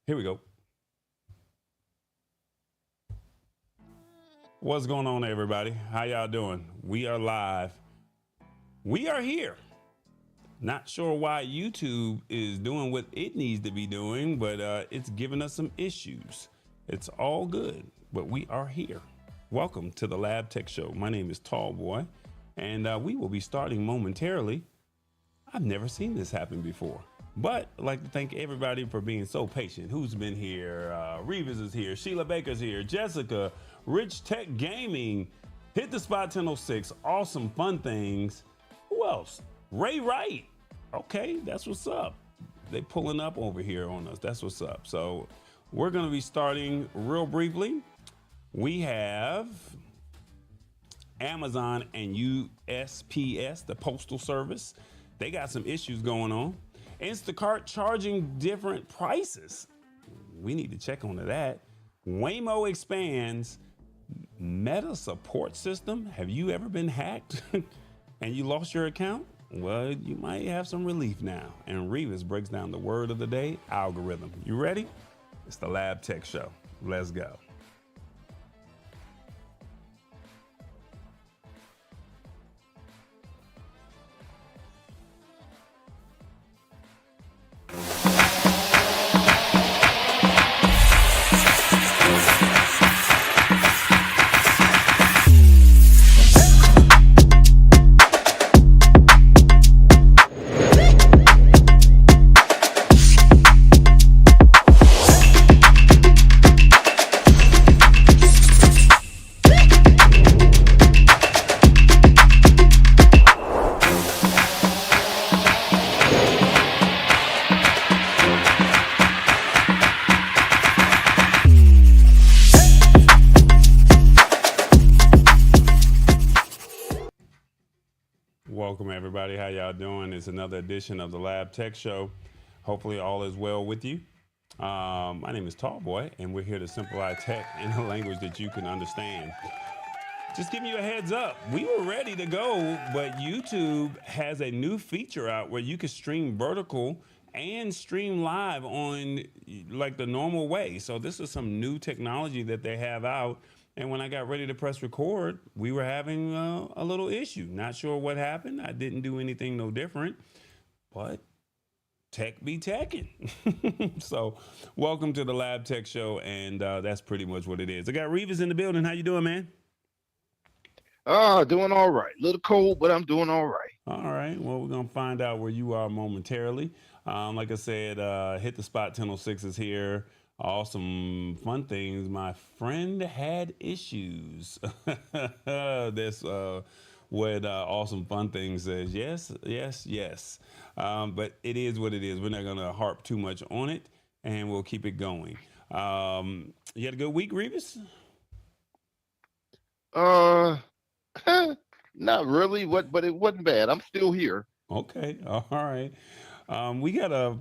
Here we go. What's going on, everybody? How y'all doing? We are live. We are here. Not sure why YouTube is doing what it needs to be doing, but it's giving us some issues. It's all good, but we are here. Welcome to the Lab Tech Show. My name is Tallboy, and we will be starting momentarily. I've never seen this happen before, but I'd like to thank everybody for being so patient. Who's been here? Revis is here. Sheila Baker's here. Jessica, Rich Tech Gaming, Hit the Spot 1006, Awesome Fun Things. Who else? Ray Wright. Okay, that's what's up. They pulling up over here on us. That's what's up. So we're going to be starting real briefly. We have Amazon and USPS, the Postal Service. They got some issues going on. Instacart charging different prices. We need to check onto that. Waymo expands. Meta support system. Have you ever been hacked and you lost your account? Well, you might have some relief now. And Revis breaks down the word of the day, algorithm. You ready? It's the Lab Tech Show. Let's go. Welcome, everybody. How y'all doing? It's another edition of the Lab Tech Show. Hopefully all is well with you. My name is Tallboy, and we're here to simplify tech in a language that you can understand. Just giving you a heads up, we were ready to go, but YouTube has a new feature out where you can stream vertical and stream live on like the normal way. So this is some new technology that they have out. And when I got ready to press record, we were having a little issue. Not sure what happened. I didn't do anything no different, but tech be teching. So welcome to the Lab Tech Show, and that's pretty much what it is. I got Revis in the building. How you doing, man? Doing all right. A little cold, but I'm doing all right. All right. Well, we're going to find out where you are momentarily. Like I said, Hit the Spot 1006 is here. Awesome Fun Things. My friend had issues. That's what Awesome Fun Things says. Yes, yes, yes. But it is what it is. We're not going to harp too much on it, and we'll keep it going. You had a good week, Revis? Not really. But it wasn't bad. I'm still here. Okay. All right. We got to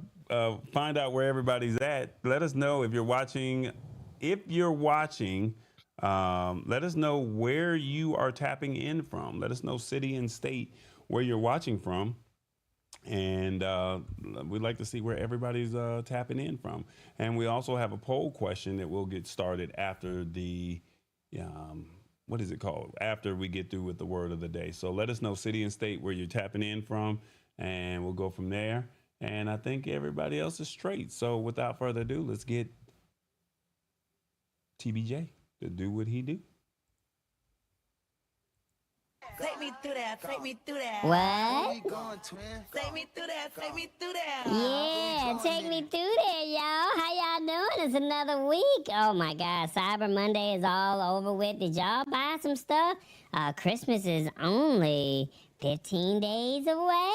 find out where everybody's at. Let us know if you're watching. If you're watching, let us know where you are tapping in from. Let us know city and state where you're watching from. And we'd like to see where everybody's tapping in from. And we also have a poll question that we'll get started after the, what is it called? After we get through with the word of the day. So let us know city and state where you're tapping in from, and we'll go from there. And I think everybody else is straight. So without further ado, let's get TBJ to do what he do. Take me through that, take me through that. What? Take me through that, take me through that. Yeah, take me through there, y'all. How y'all doing? It's another week. Oh my God, Cyber Monday is all over with. Did y'all buy some stuff? Christmas is only 15 days away.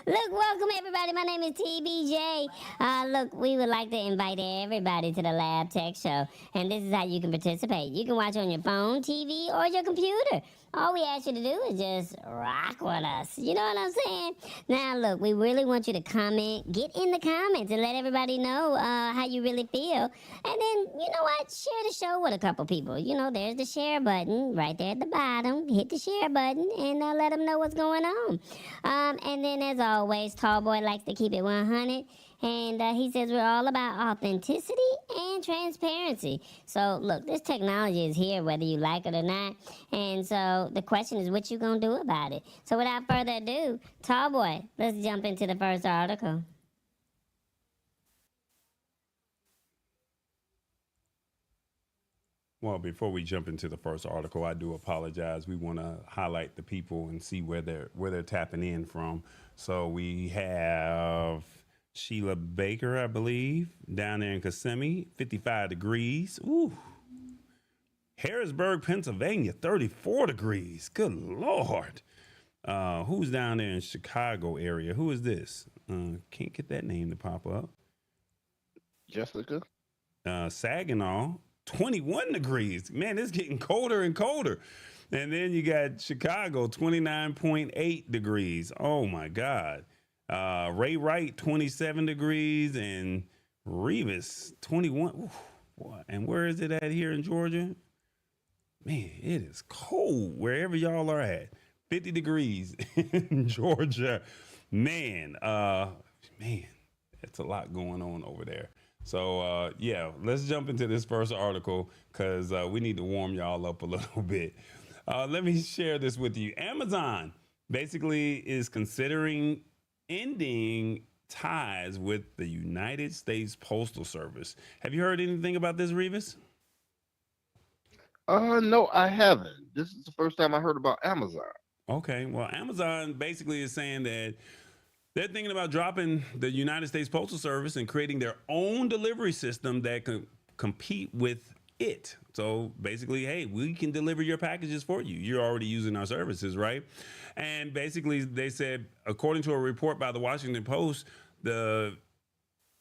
Look, welcome everybody. My name is TBJ. Look, we would like to invite everybody to the Lab Tech Show. And this is how you can participate. You can watch on your phone, TV, or your computer. All we ask you to do is just rock with us. You know what I'm saying? Now, look, we really want you to comment. Get in the comments and let everybody know how you really feel. And then, you know what? Share the show with a couple people. You know, there's the share button right there at the bottom. Hit the share button and let them know what's going on. And then, as always, Tallboy likes to keep it 100. And he says we're all about authenticity and transparency. So, look, this technology is here whether you like it or not. And so the question is what you going to do about it. So without further ado, Tallboy, let's jump into the first article. Well, before we jump into the first article, I do apologize. We want to highlight the people and see where they're tapping in from. So we have Sheila Baker, I believe, down there in Kissimmee, 55 degrees. Ooh. Harrisburg, Pennsylvania, 34 degrees. Good Lord. Who's down there in Chicago area? Who is this? Can't get that name to pop up. Jessica. Saginaw, 21 degrees. Man, it's getting colder and colder. And then you got Chicago, 29.8 degrees. Oh, my God. Ray Wright, 27 degrees. And Revis, 21. Ooh, and where is it at here in Georgia? Man, it is cold wherever y'all are at. 50 degrees in Georgia. Man, it's a lot going on over there. So, yeah, let's jump into this first article because we need to warm y'all up a little bit. Let me share this with you. Amazon basically is considering ending ties with the United States Postal Service. Have you heard anything about this, Revis? No, I haven't. This is the first time I heard about Amazon. Okay, well, Amazon basically is saying that they're thinking about dropping the United States Postal Service and creating their own delivery system that can compete with it. So basically, hey, we can deliver your packages for you. You're already using our services, right? And basically, they said, according to a report by the Washington Post, the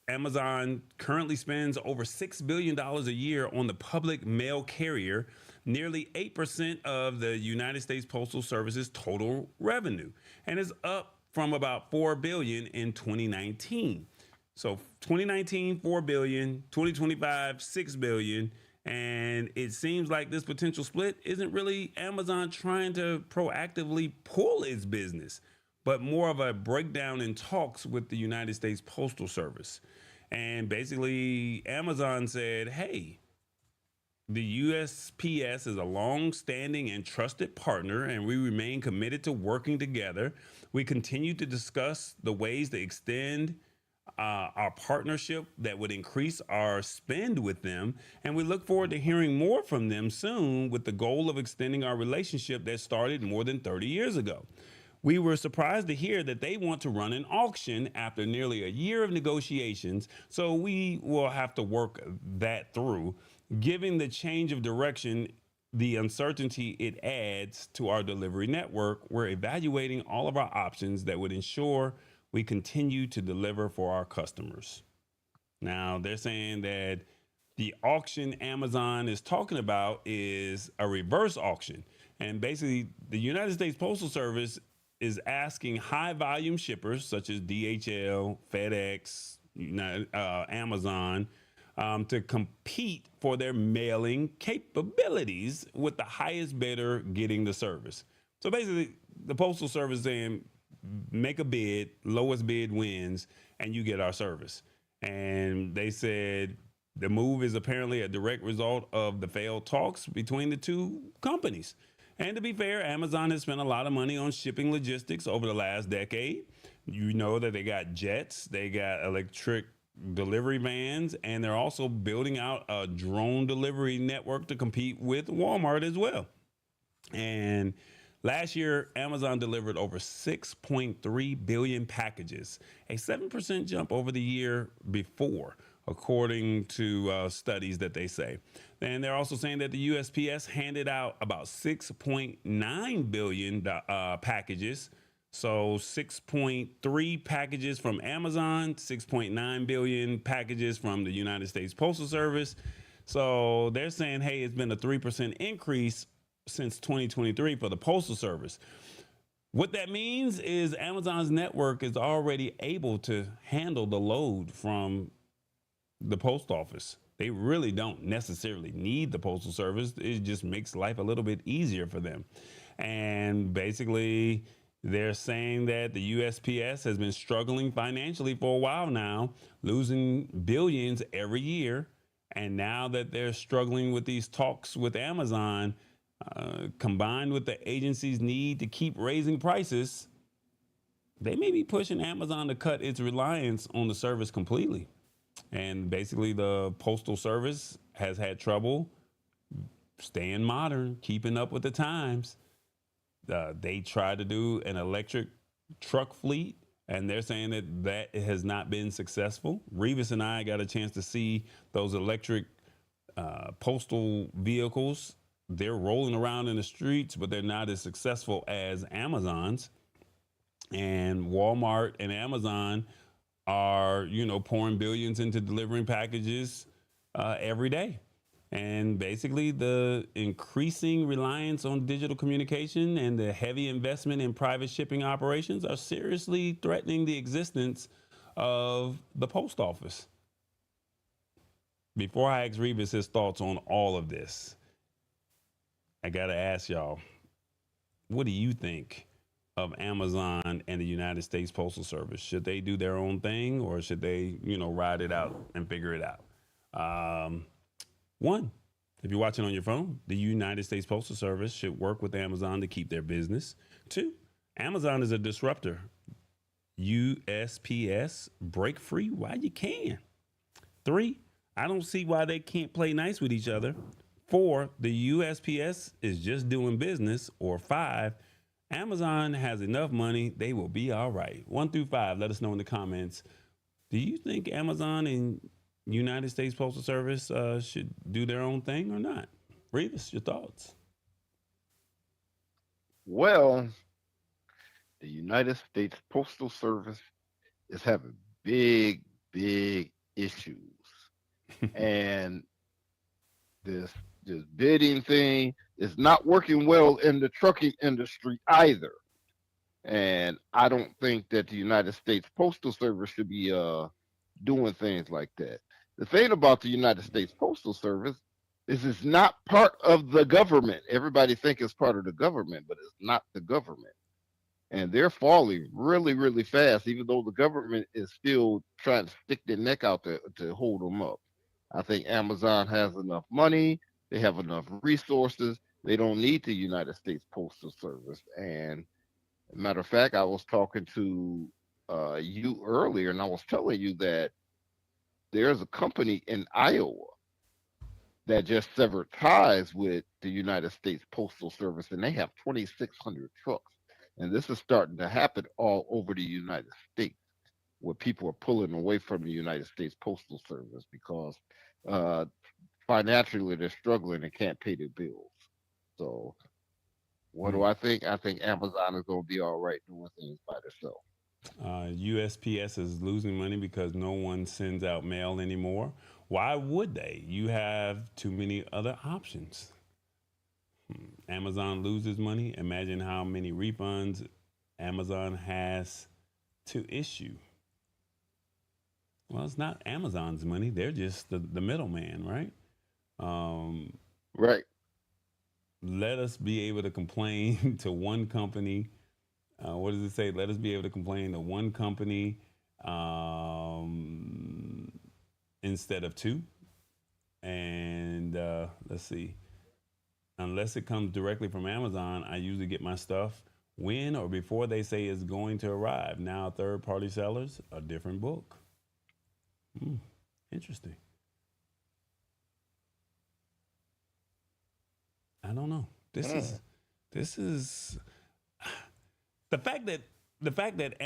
Amazon currently spends over $6 billion a year on the public mail carrier, nearly 8% of the United States Postal Service's total revenue, and is up from about $4 billion in 2019. So 2019, $4 billion, 2025, $6 billion. And it seems like this potential split isn't really Amazon trying to proactively pull its business, but more of a breakdown in talks with the United States Postal Service. And basically, Amazon said, hey, the USPS is a long-standing and trusted partner, and we remain committed to working together. We continue to discuss the ways to extend our partnership that would increase our spend with them, and we look forward to hearing more from them soon with the goal of extending our relationship that started more than 30 years ago. We were surprised to hear that they want to run an auction after nearly a year of negotiations, so we will have to work that through. Given the change of direction, the uncertainty it adds to our delivery network, we're evaluating all of our options that would ensure we continue to deliver for our customers. Now, they're saying that the auction Amazon is talking about is a reverse auction. And basically, the United States Postal Service is asking high volume shippers such as DHL, FedEx, Amazon, to compete for their mailing capabilities with the highest bidder getting the service. So basically, the Postal Service saying, make a bid, lowest bid wins, and you get our service. And they said the move is apparently a direct result of the failed talks between the two companies. And to be fair, Amazon has spent a lot of money on shipping logistics over the last decade. You know that they got jets, they got electric delivery vans, and they're also building out a drone delivery network to compete with Walmart as well. And last year, Amazon delivered over 6.3 billion packages, a 7% jump over the year before, according to studies that they say. And they're also saying that the USPS handed out about 6.9 billion packages. So 6.3 packages from Amazon, 6.9 billion packages from the United States Postal Service. So they're saying, hey, it's been a 3% increase since 2023 for the Postal Service. What that means is Amazon's network is already able to handle the load from the post office. They really don't necessarily need the Postal Service. It just makes life a little bit easier for them. And basically, They're saying that the USPS has been struggling financially for a while now, losing billions every year. And now that they're struggling with these talks with Amazon, combined with the agency's need to keep raising prices, they may be pushing Amazon to cut its reliance on the service completely. And basically, the Postal Service has had trouble staying modern, keeping up with the times. They tried to do an electric truck fleet, and they're saying that has not been successful. Revis and I got a chance to see those electric postal vehicles. They're rolling around in the streets, but they're not as successful as Amazon's. And Walmart and Amazon are, pouring billions into delivering packages every day. And basically, the increasing reliance on digital communication and the heavy investment in private shipping operations are seriously threatening the existence of the post office. Before I ask Revis his thoughts on all of this, I got to ask y'all, what do you think of Amazon and the United States Postal Service? Should they do their own thing, or should they, ride it out and figure it out? One, if you're watching on your phone, the United States Postal Service should work with Amazon to keep their business. Two, Amazon is a disruptor. USPS, break free while you can. Three, I don't see why they can't play nice with each other. Four, the USPS is just doing business. Or five, Amazon has enough money, they will be all right. 1 through 5, let us know in the comments. Do you think Amazon and United States Postal Service should do their own thing or not? Revis, your thoughts? Well, the United States Postal Service is having big, big issues. And this bidding thing is not working well in the trucking industry either. And I don't think that the United States Postal Service should be doing things like that. The thing about the United States Postal Service is it's not part of the government. Everybody thinks it's part of the government, but it's not the government. And they're falling really, really fast, even though the government is still trying to stick their neck out there to hold them up. I think Amazon has enough money. They have enough resources. They don't need the United States Postal Service. And matter of fact, I was talking to you earlier, and I was telling you that there's a company in Iowa that just severed ties with the United States Postal Service, and they have 2,600 trucks. And this is starting to happen all over the United States, where people are pulling away from the United States Postal Service because financially they're struggling and can't pay their bills. So what do I think? I think Amazon is going to be all right doing things by themselves. USPS is losing money because no one sends out mail anymore. Why would they? You have too many other options. Amazon loses money. Imagine how many refunds Amazon has to issue. Well, it's not Amazon's money. They're just the middleman, right? Right. Let us be able to complain to one company. What does it say? Let us be able to complain to one company instead of two. And let's see. Unless it comes directly from Amazon, I usually get my stuff when or before they say it's going to arrive. Now, third-party sellers, a different book. Interesting. I don't know. This is the fact that the fact that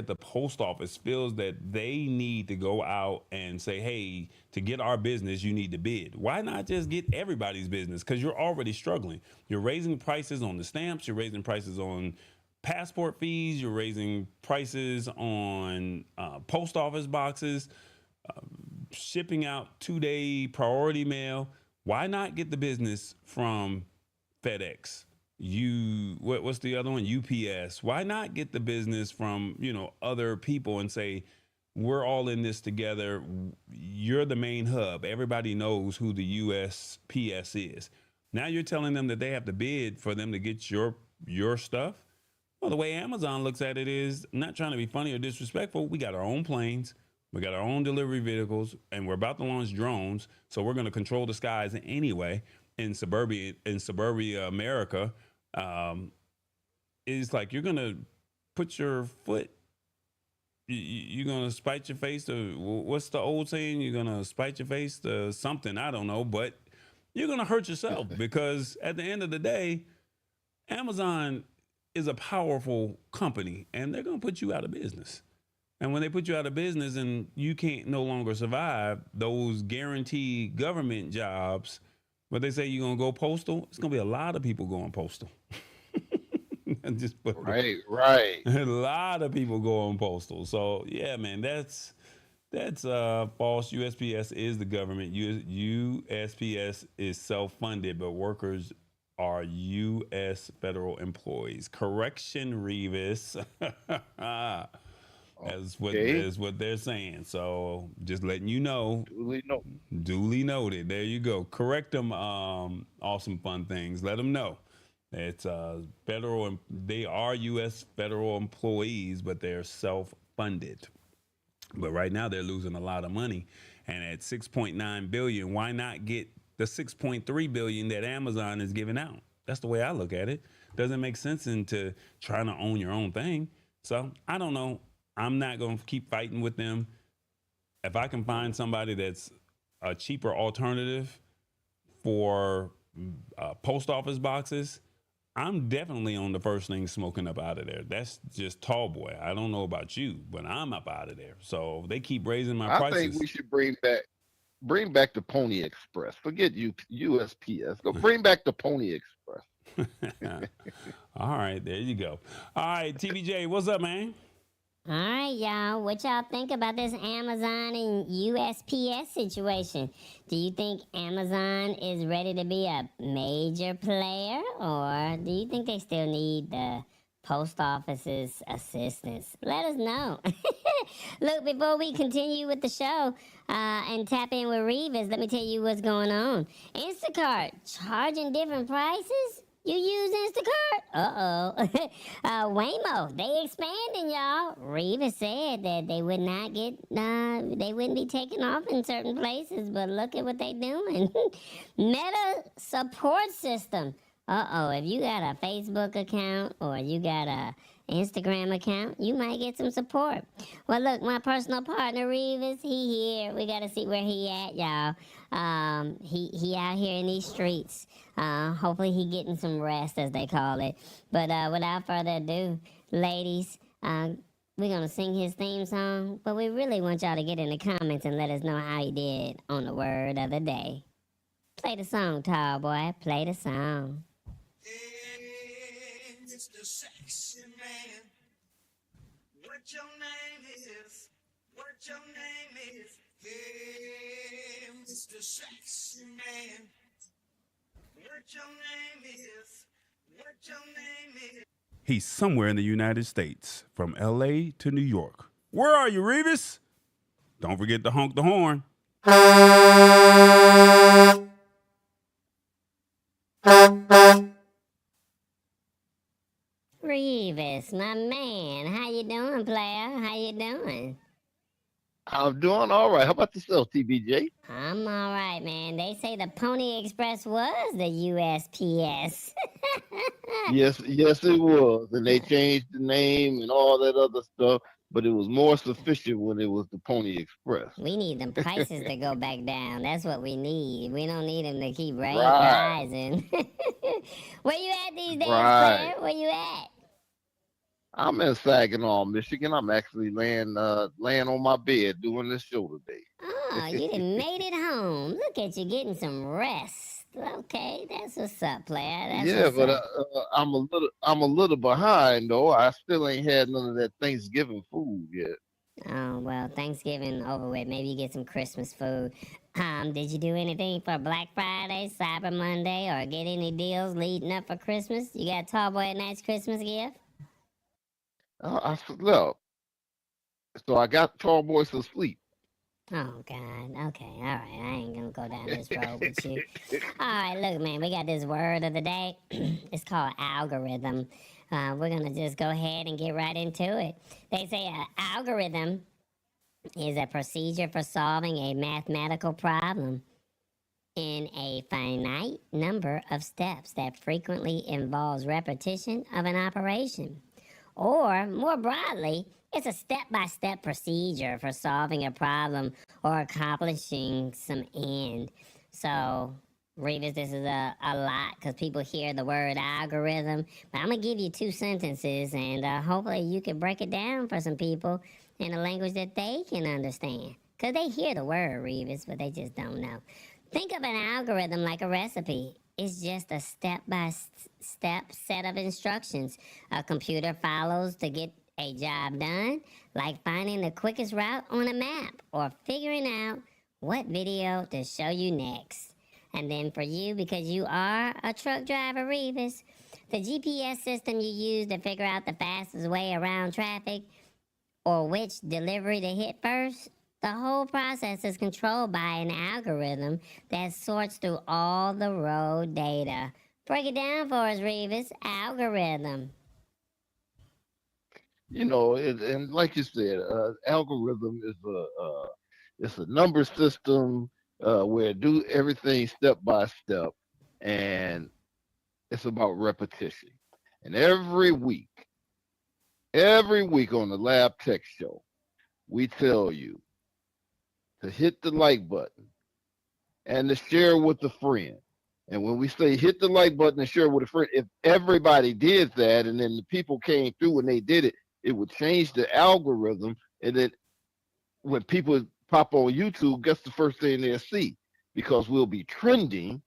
the post office feels that they need to go out and say, hey, to get our business, you need to bid. Why not just get everybody's business? Because you're already struggling. You're raising prices on the stamps. You're raising prices on passport fees. You're raising prices on post office boxes, shipping out 2-day priority mail. Why not get the business from FedEx? What's the other one? UPS. Why not get the business from, other people and say, we're all in this together. You're the main hub. Everybody knows who the USPS is. Now you're telling them that they have to bid for them to get your stuff. Well, the way Amazon looks at it is not trying to be funny or disrespectful. We got our own planes, we got our own delivery vehicles, and we're about to launch drones. So we're going to control the skies anyway in suburbia America. It's like you're going to put your foot. You're going to spite your face to what's the old saying? You're going to spite your face to something. I don't know, but you're going to hurt yourself because at the end of the day, Amazon is a powerful company and they're going to put you out of business. And when they put you out of business and you can't no longer survive those guaranteed government jobs, but they say you're going to go postal, it's going to be a lot of people going postal. Just put Right. a lot of people going postal. So yeah, man, that's false. USPS is the government. USPS is self-funded, but workers are U.S. federal employees. Correction, Revis. That's what they're saying. So just letting you know. Duly noted. There you go. Correct them. Awesome fun things. Let them know. It's federal. They are U.S. federal employees, but they're self-funded. But right now they're losing a lot of money, and at 6.9 billion, why not get the 6.3 billion that Amazon is giving out? That's the way I look at it. Doesn't make sense into trying to own your own thing. So I don't know. I'm not going to keep fighting with them. If I can find somebody that's a cheaper alternative for post office boxes, I'm definitely on the first thing smoking up out of there. That's just tall boy. I don't know about you, but I'm up out of there. So they keep raising my prices. I think we should bring back the Pony Express. Forget USPS. Go bring back the Pony Express. All right, there you go. All right, TBJ, what's up, man? All right, y'all. What y'all think about this Amazon and USPS situation? Do you think Amazon is ready to be a major player, or do you think they still need the post office's assistance? Let us know. Look, before we continue with the show and tap in with Revis, let me tell you what's going on. Instacart charging different prices? You use Instacart? Uh-oh. Waymo, they expanding, y'all. Reva said that they would not get, they wouldn't be taken off in certain places, but look at what they doing. Meta support system. Uh-oh, if you got a Facebook account or you got a Instagram account, you might get some support. Well, look, my personal partner, Revis, he here. We got to see where he at, y'all. He out here in these streets. Hopefully he getting some rest, as they call it. But without further ado, ladies, we're going to sing his theme song, but we really want y'all to get in the comments and let us know how he did on the word of the day. Play the song, tall boy. Play the song. Hey, Mr. Sexy Man, what your name is? What your name is? Hey, Mr. Sexy Man, what your name is? What your name is? He's somewhere in the United States, from L.A. to New York. Where are you, Revis? Don't forget to honk the horn. Revis, my man, how you doing, player? How you doing? I'm doing all right. How about yourself, TBJ? I'm all right, man. They say the Pony Express was the USPS. Yes, it was. And they changed the name and all that other stuff, but it was more sufficient when it was the Pony Express. We need them prices to go back down. That's what we need. We don't need them to keep Right. rising. Where you at these days, Right. player? Where you at? I'm in Saginaw, Michigan. I'm actually laying on my bed doing this show today. Oh, you done made it home. Look at you getting some rest. Okay, that's what's up, player. That's Yeah, what's but up. I'm a little behind though. I still ain't had none of that Thanksgiving food yet. Oh, well, Thanksgiving over with. Maybe you get some Christmas food. Did you do anything for Black Friday, Cyber Monday, or get any deals leading up for Christmas? You got Tall Boy a nice Christmas gift? I slept, so I got Tall Boys to sleep. Oh, God. Okay, all right. I ain't gonna go down this road with you. All right, look, man, we got this word of the day. It's called algorithm. we're going to just go ahead and get right into it. They say an algorithm is a procedure for solving a mathematical problem in a finite number of steps that frequently involves repetition of an operation. Or, more broadly, it's a step-by-step procedure for solving a problem or accomplishing some end. So, Revis, this is a lot because people hear the word algorithm. But I'm going to give you 2 sentences, and hopefully you can break it down for some people in a language that they can understand. Because they hear the word, Revis, but they just don't know. Think of an algorithm like a recipe. It's just a step-by-step set of instructions a computer follows to get a job done, like finding the quickest route on a map or figuring out what video to show you next. And then for you, because you are a truck driver, Revis, the GPS system you use to figure out the fastest way around traffic or which delivery to hit first, the whole process is controlled by an algorithm that sorts through all the road data. Break it down for us, Revis. Algorithm. And like you said, algorithm is it's a number system where it do everything step by step, and it's about repetition. And every week on the Lab Tech Show, we tell you to hit the like button and to share with a friend. And when we say hit the like button and share with a friend, if everybody did that and then the people came through and they did it, it would change the algorithm. And then when people pop on YouTube, guess the first thing they'll see? Because we'll be trending.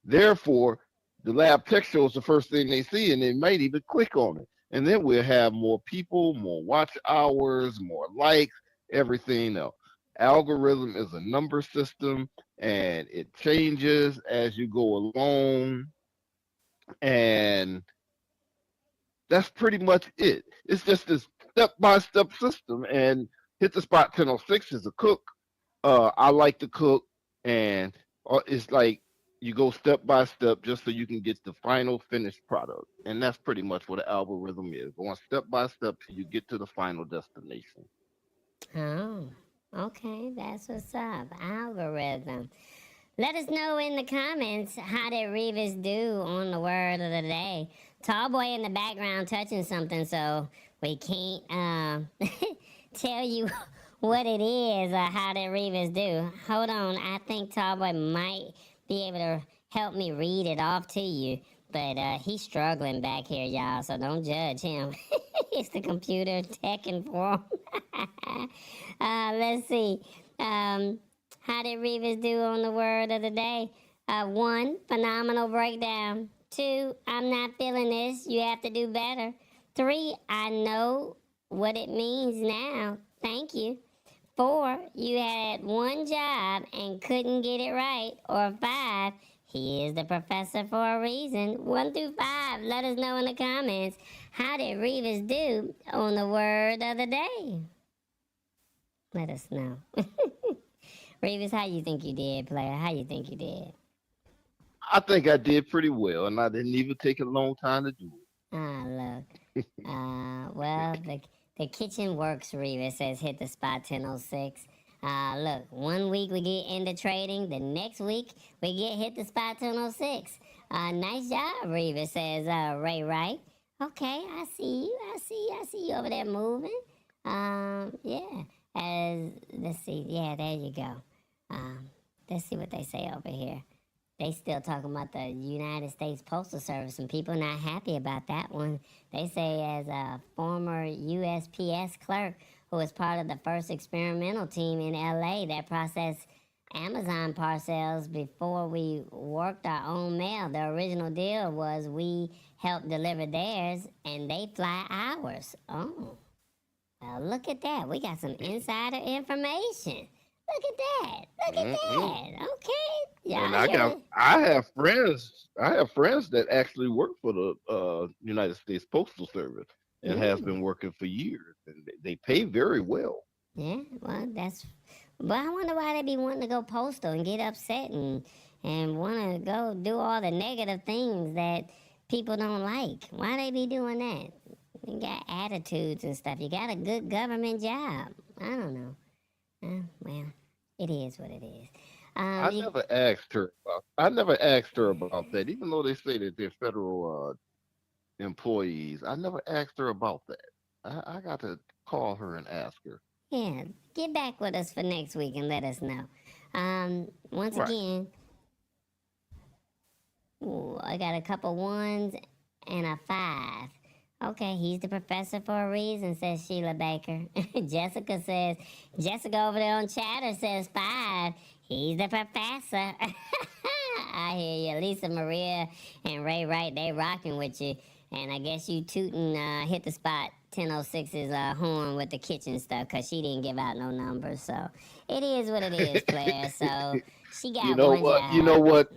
Therefore, the Lab Tech Show is the first thing they see, and they might even click on it. And then we'll have more people, more watch hours, more likes, everything else. Algorithm is a number system, and it changes as you go along. And that's pretty much it. It's just this step-by-step system. And Hit the Spot 1006 is a cook. I like to cook, and it's like you go step by step just so you can get the final finished product. And that's pretty much what an algorithm is. Going step by step till you get to the final destination. Oh, okay. That's what's up. Algorithm. Let us know in the comments how did Revis do on the word of the day. Tallboy in the background touching something, so we can't tell you what it is or how did Revis do. Hold on, I think Tallboy might be able to help me read it off to you, but he's struggling back here, y'all, so don't judge him. It's the computer teching for him. Let's see. How did Revis do on the word of the day? 1, phenomenal breakdown. 2, I'm not feeling this. You have to do better. 3, I know what it means now. Thank you. 4, you had one job and couldn't get it right. Or 5, he is the professor for a reason. 1 through 5, let us know in the comments. How did Revis do on the word of the day? Let us know. Revis, how you think you did, player? How you think you did? I think I did pretty well, and I didn't even take a long time to do it. Ah, look. Well, the kitchen works, Revis says hit the spot 1006. Look, 1 week we get into trading, the next week we get hit the spot 1006. Nice job, Revis says Ray Wright. Okay, I see you. I see you over there moving. Yeah. Let's see. Yeah, there you go. Let's see what they say over here. They still talking about the United States Postal Service, and people not happy about that one. They say as a former USPS clerk who was part of the first experimental team in LA that processed Amazon parcels before we worked our own mail. The original deal was we helped deliver theirs and they fly ours. Oh. Well, look at that. We got some insider information. Look at that. Look at that. Okay. Yeah. And I have friends that actually work for the United States Postal Service and has been working for years, and they pay very well. Yeah, well, I wonder why they be wanting to go postal and get upset and want to go do all the negative things that people don't like. Why they be doing that? You got attitudes and stuff. You got a good government job. I don't know. Well, it is what it is. I You, never asked her about. I never asked her about that, even though they say that they're federal employees. I never asked her about that. I got to call her and ask her. yeah, get back with us for next week and let us know. Once Right. again, ooh, I got a couple ones and a 5. Okay, he's the professor for a reason, says Sheila Baker. Jessica over there on Chatter says 5. He's the professor. I hear you. Lisa Maria and Ray Wright, they rocking with you. And I guess you tootin' hit the spot 1006's horn with the kitchen stuff because she didn't give out no numbers. So it is what it is, player. So she You got know one what? You know job. what?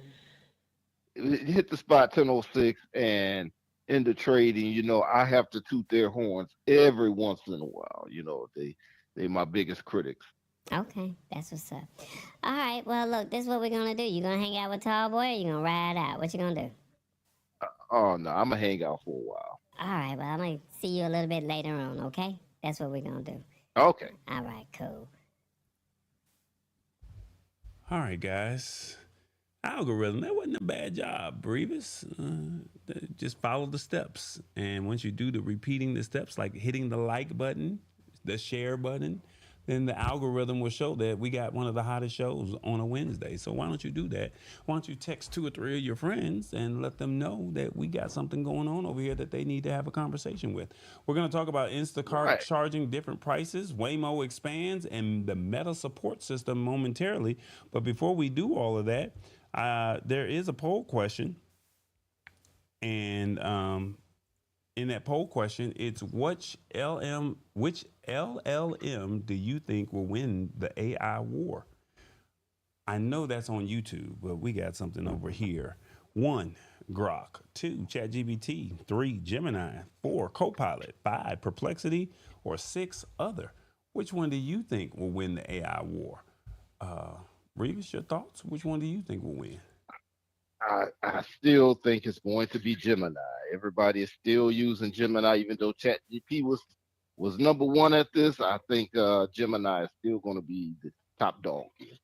Hit the spot 1006 and in the trading, I have to toot their horns every once in a while. They my biggest critics. Okay, that's what's up. All right, well, look, this is what we're gonna do. You gonna hang out with Tall Boy or you gonna ride out? What you gonna do? Oh no, I'm gonna hang out for a while. All right, well, I'm gonna see you a little bit later on, okay? That's what we're gonna do. Okay. All right, cool. All right, guys. Algorithm, that wasn't a bad job, Brevis. Just follow the steps. And once you do the repeating the steps, like hitting the like button, the share button, then the algorithm will show that we got one of the hottest shows on a Wednesday. So why don't you do that? Why don't you text 2 or 3 of your friends and let them know that we got something going on over here that they need to have a conversation with? We're going to talk about Instacart Right. charging different prices, Waymo expands, and the Meta support system momentarily. But before we do all of that, there is a poll question, and in that poll question, it's which LLM do you think will win the AI war? I know that's on YouTube, but we got something over here. 1, Grok. 2, ChatGPT. 3, Gemini. 4, Copilot. 5, Perplexity. Or 6, other. Which one do you think will win the AI war? Reeves, your thoughts? Which one do you think will win? I still think it's going to be Gemini. Everybody is still using Gemini, even though ChatGPT was number one at this. I think Gemini is still going to be the top dog here.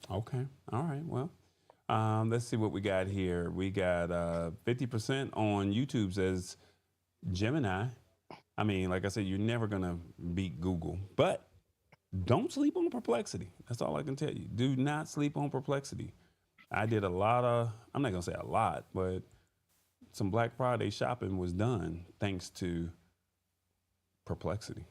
Okay. All right. Well, let's see what we got here. We got 50% on YouTube says Gemini. I mean, like I said, you're never going to beat Google, but don't sleep on Perplexity. That's all I can tell you. Do not sleep on Perplexity. I did a lot of, I'm not going to say a lot, but some Black Friday shopping was done thanks to Perplexity.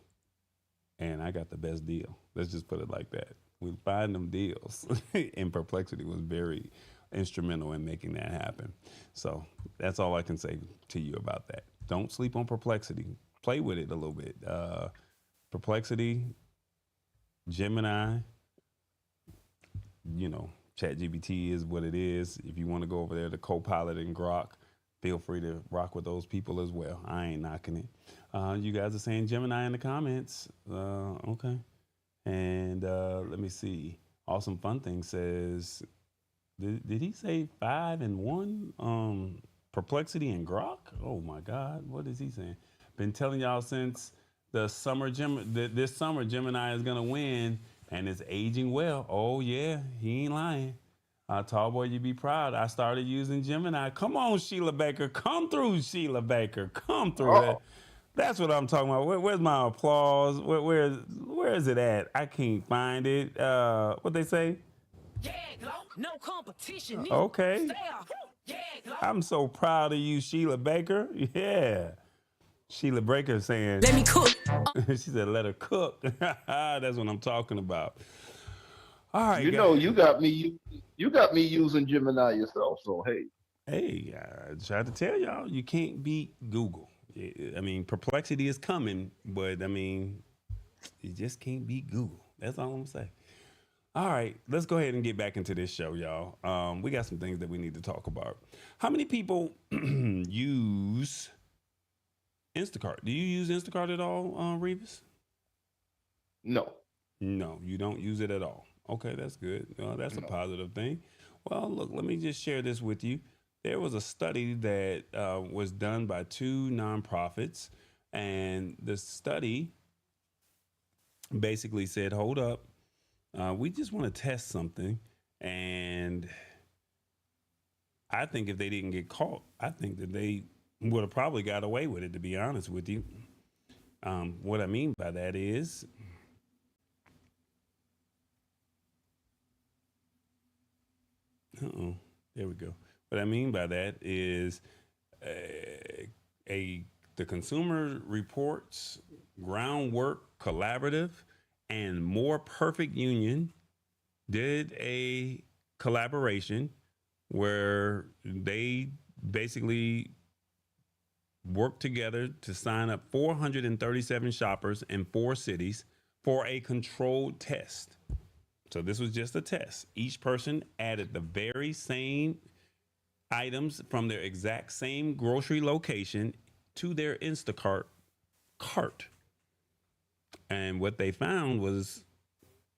And I got the best deal. Let's just put it like that. We find them deals, and Perplexity was very instrumental in making that happen. So that's all I can say to you about that. Don't sleep on Perplexity. Play with it a little bit. Perplexity, Gemini, ChatGPT is what it is. If you want to go over there to Copilot and Grok, feel free to rock with those people as well. I ain't knocking it. You guys are saying Gemini in the comments. Okay. And let me see. Awesome Fun Thing says, did he say 5 and 1? Perplexity and Grok? Oh my God. What is he saying? Been telling y'all since this summer Gemini is going to win, and it's aging well. Oh yeah, he ain't lying. Tall boy, you be proud. I started using Gemini. Come on, Sheila Baker. Come through, Sheila Baker. Come through. Oh, That's what I'm talking about. Where's my applause? Where is it at? I can't find it. What they say? Yeah, glow, no competition. Okay. Stay off. Yeah, glow. I'm so proud of you, Sheila Baker. Yeah. Sheila Baker saying, Let me cook. she said, let her cook. That's what I'm talking about. All right, you guys. know, you got me using Gemini yourself. So Hey, I tried to tell y'all, you can't beat Google. I mean, Perplexity is coming, but I mean, you just can't beat Google. That's all I'm gonna say. All right, let's go ahead and get back into this show, y'all. We got some things that we need to talk about. How many people use Instacart? Do you use Instacart at all, Revis? no, No, you don't use it at all. Okay, that's good. That's a no. positive thing. Well, look, let me just share this with you. there was a study that was done by two nonprofits, and the study basically said, hold up, we just want to test something. And I think if they didn't get caught, I think that they would have probably got away with it, to be honest with you. What I mean by that is, there we go. What I mean by that is the Consumer Reports, Groundwork Collaborative, and More Perfect Union did a collaboration where they basically worked together to sign up 437 shoppers in 4 cities for a controlled test. So this was just a test. Each person added the very same items from their exact same grocery location to their Instacart cart. And what they found was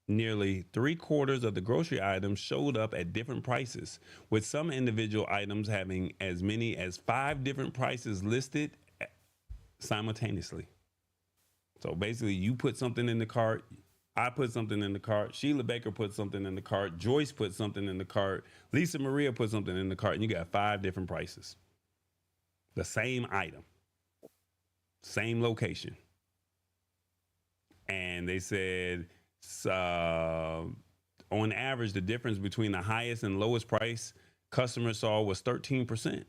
nearly 3/4 of the grocery items showed up at different prices, with some individual items having as many as 5 different prices listed simultaneously. So basically, you put something in the cart, I put something in the cart, Sheila Baker put something in the cart, Joyce put something in the cart, Lisa Maria put something in the cart, and you got 5 different prices. The same item, same location. And they said, on average, the difference between the highest and lowest price customers saw was 13%.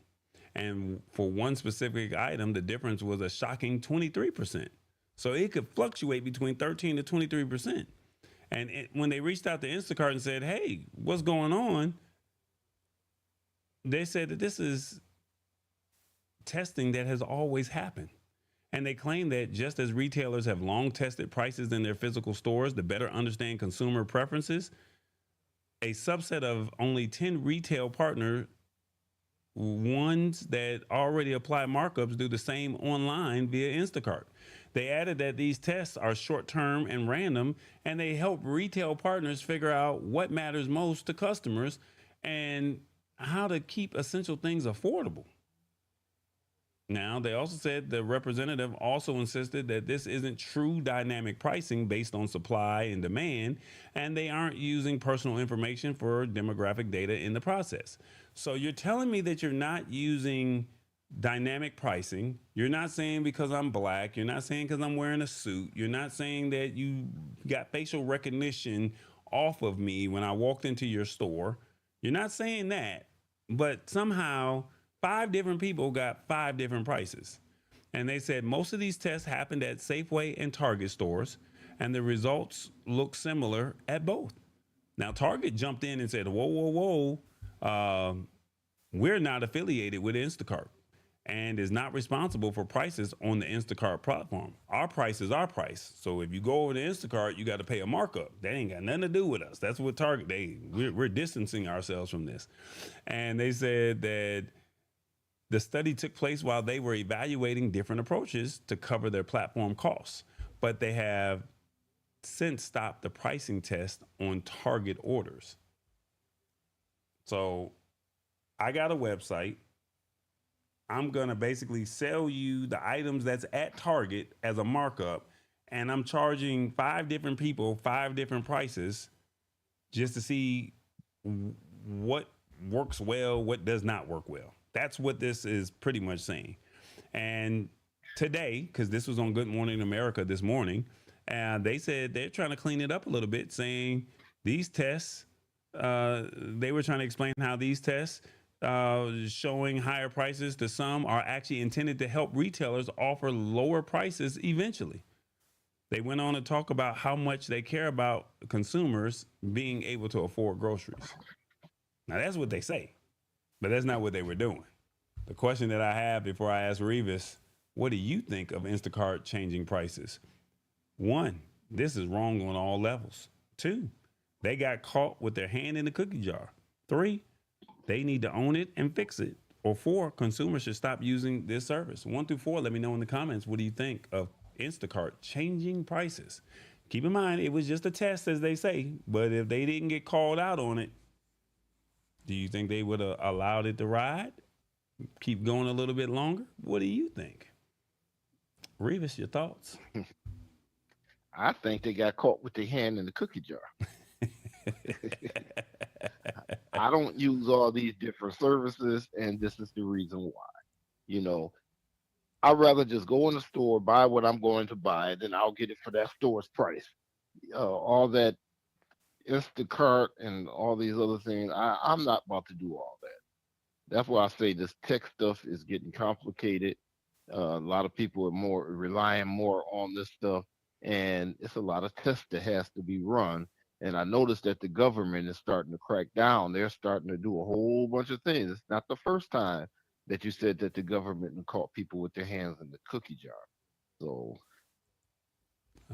And for one specific item, the difference was a shocking 23%. So it could fluctuate between 13 to 23%. And when they reached out to Instacart and said, hey, what's going on? They said that this is testing that has always happened. And they claim that just as retailers have long tested prices in their physical stores to better understand consumer preferences, a subset of only 10 retail partners, ones that already apply markups, do the same online via Instacart. They added that these tests are short-term and random, and they help retail partners figure out what matters most to customers and how to keep essential things affordable. Now, they also said the representative also insisted that this isn't true dynamic pricing based on supply and demand, and they aren't using personal information for demographic data in the process. So you're telling me that you're not using dynamic pricing. You're not saying because I'm black. You're not saying because I'm wearing a suit. You're not saying that you got facial recognition off of me when I walked into your store. You're not saying that, but somehow 5 different people got 5 different prices. And they said most of these tests happened at Safeway and Target stores, and the results look similar at both. Now, Target jumped in and said, whoa, we're not affiliated with Instacart and is not responsible for prices on the Instacart platform. Our price is our price. So if you go over to Instacart, you got to pay a markup. That ain't got nothing to do with us. That's what Target, we're distancing ourselves from this. And they said that the study took place while they were evaluating different approaches to cover their platform costs, but they have since stopped the pricing test on Target orders. So I got a website. I'm going to basically sell you the items that's at Target as a markup, and I'm charging 5 different people 5 different prices just to see what works well, what does not work well. That's what this is pretty much saying. And today, because this was on Good Morning America this morning, they said they're trying to clean it up a little bit, saying these tests, they were trying to explain how these tests showing higher prices to some are actually intended to help retailers offer lower prices eventually. They went on to talk about how much they care about consumers being able to afford groceries. Now, that's what they say, but that's not what they were doing. The question that I have before I ask Revis, what do you think of Instacart changing prices? 1, this is wrong on all levels. 2, they got caught with their hand in the cookie jar. 3, they need to own it and fix it. Or 4, consumers should stop using this service. 1 through 4, let me know in the comments, what do you think of Instacart changing prices? Keep in mind, it was just a test, as they say, but if they didn't get called out on it, do you think they would have allowed it to ride? keep going a little bit longer? What do you think? Revis, your thoughts? I think they got caught with their hand in the cookie jar. I don't use all these different services, and this is the reason why. You know, I'd rather just go in the store, buy what I'm going to buy, then I'll get it for that store's price. All that Instacart and all these other things, I'm not about to do all that. That's why I say this tech stuff is getting complicated. A lot of people are more relying more on this stuff, and it's a lot of tests that has to be run. And I noticed that the government is starting to crack down. They're starting to do a whole bunch of things. It's not the first time that you said that the government caught people with their hands in the cookie jar. So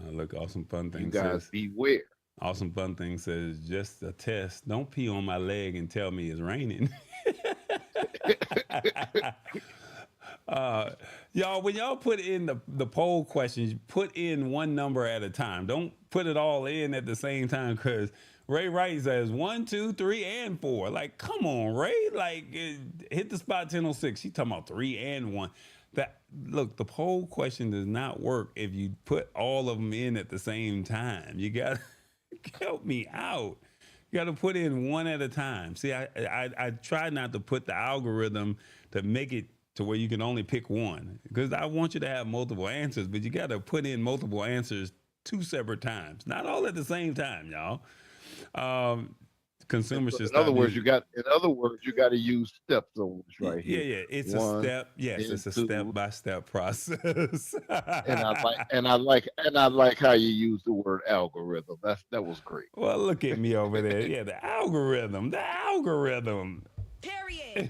Look, Awesome Fun you Thing guys says, beware. Awesome Fun Thing says, just a test. Don't pee on my leg and tell me it's raining. Y'all, when y'all put in the poll questions, put in one number at a time. Don't put it all in at the same time, because Ray Wright says 1, 2, 3, and 4. Like, come on, Ray. Like, hit the spot 1006. She talking about 3 and 1. Look, the poll question does not work if you put all of them in at the same time. You got to help me out. You got to put in one at a time. See, I try not to put the algorithm to make it to where you can only pick one, because I want you to have multiple answers, but you got to put in multiple answers 2 separate times, not all at the same time, y'all. Consumers should In other stop words, using. you got to use steps on this right Yeah, here. yeah, it's a One, step. Yes, then it's a two, step-by-step process. and I like how you use the word algorithm. That was great. Well, look at me over there. Yeah, the algorithm. Period.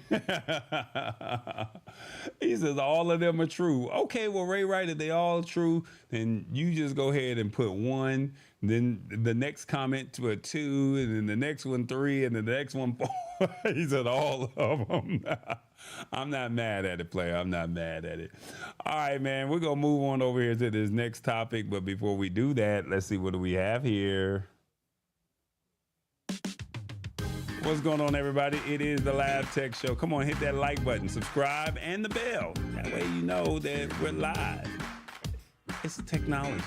He says all of them are true. Okay, well, Ray Wright, if they all true, then you just go ahead and put 1, then the next comment to a 2, and then the next one 3, and then the next one 4. He said all of them. I'm not mad at it, player. I'm not mad at it. All right, man, we're going to move on over here to this next topic. But before we do that, let's see, what do we have here? What's going on, everybody? It is the Lab Tech Show. Come on, hit that like button, subscribe, and the bell. That way you know that we're live. It's technology.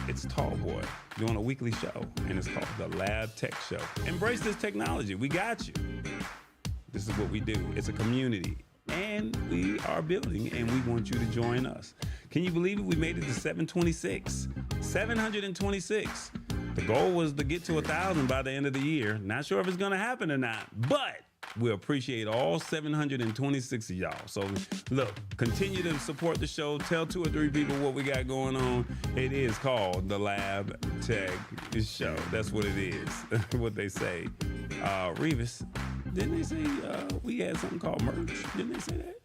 It's Tall Boy doing a weekly show, and it's called the Lab Tech Show. Embrace this technology. We got you. This is what we do. It's a community, and we are building, and we want you to join us. Can you believe it? We made it to 726. 726. The goal was to get to 1,000 by the end of the year. Not sure if it's going to happen or not, but we appreciate all 726 of y'all. So look, continue to support the show. Tell 2 or 3 people what we got going on. It is called the Lab Tech Show. That's what it is. What they say. Revis, didn't they say we had something called merch? Didn't they say that?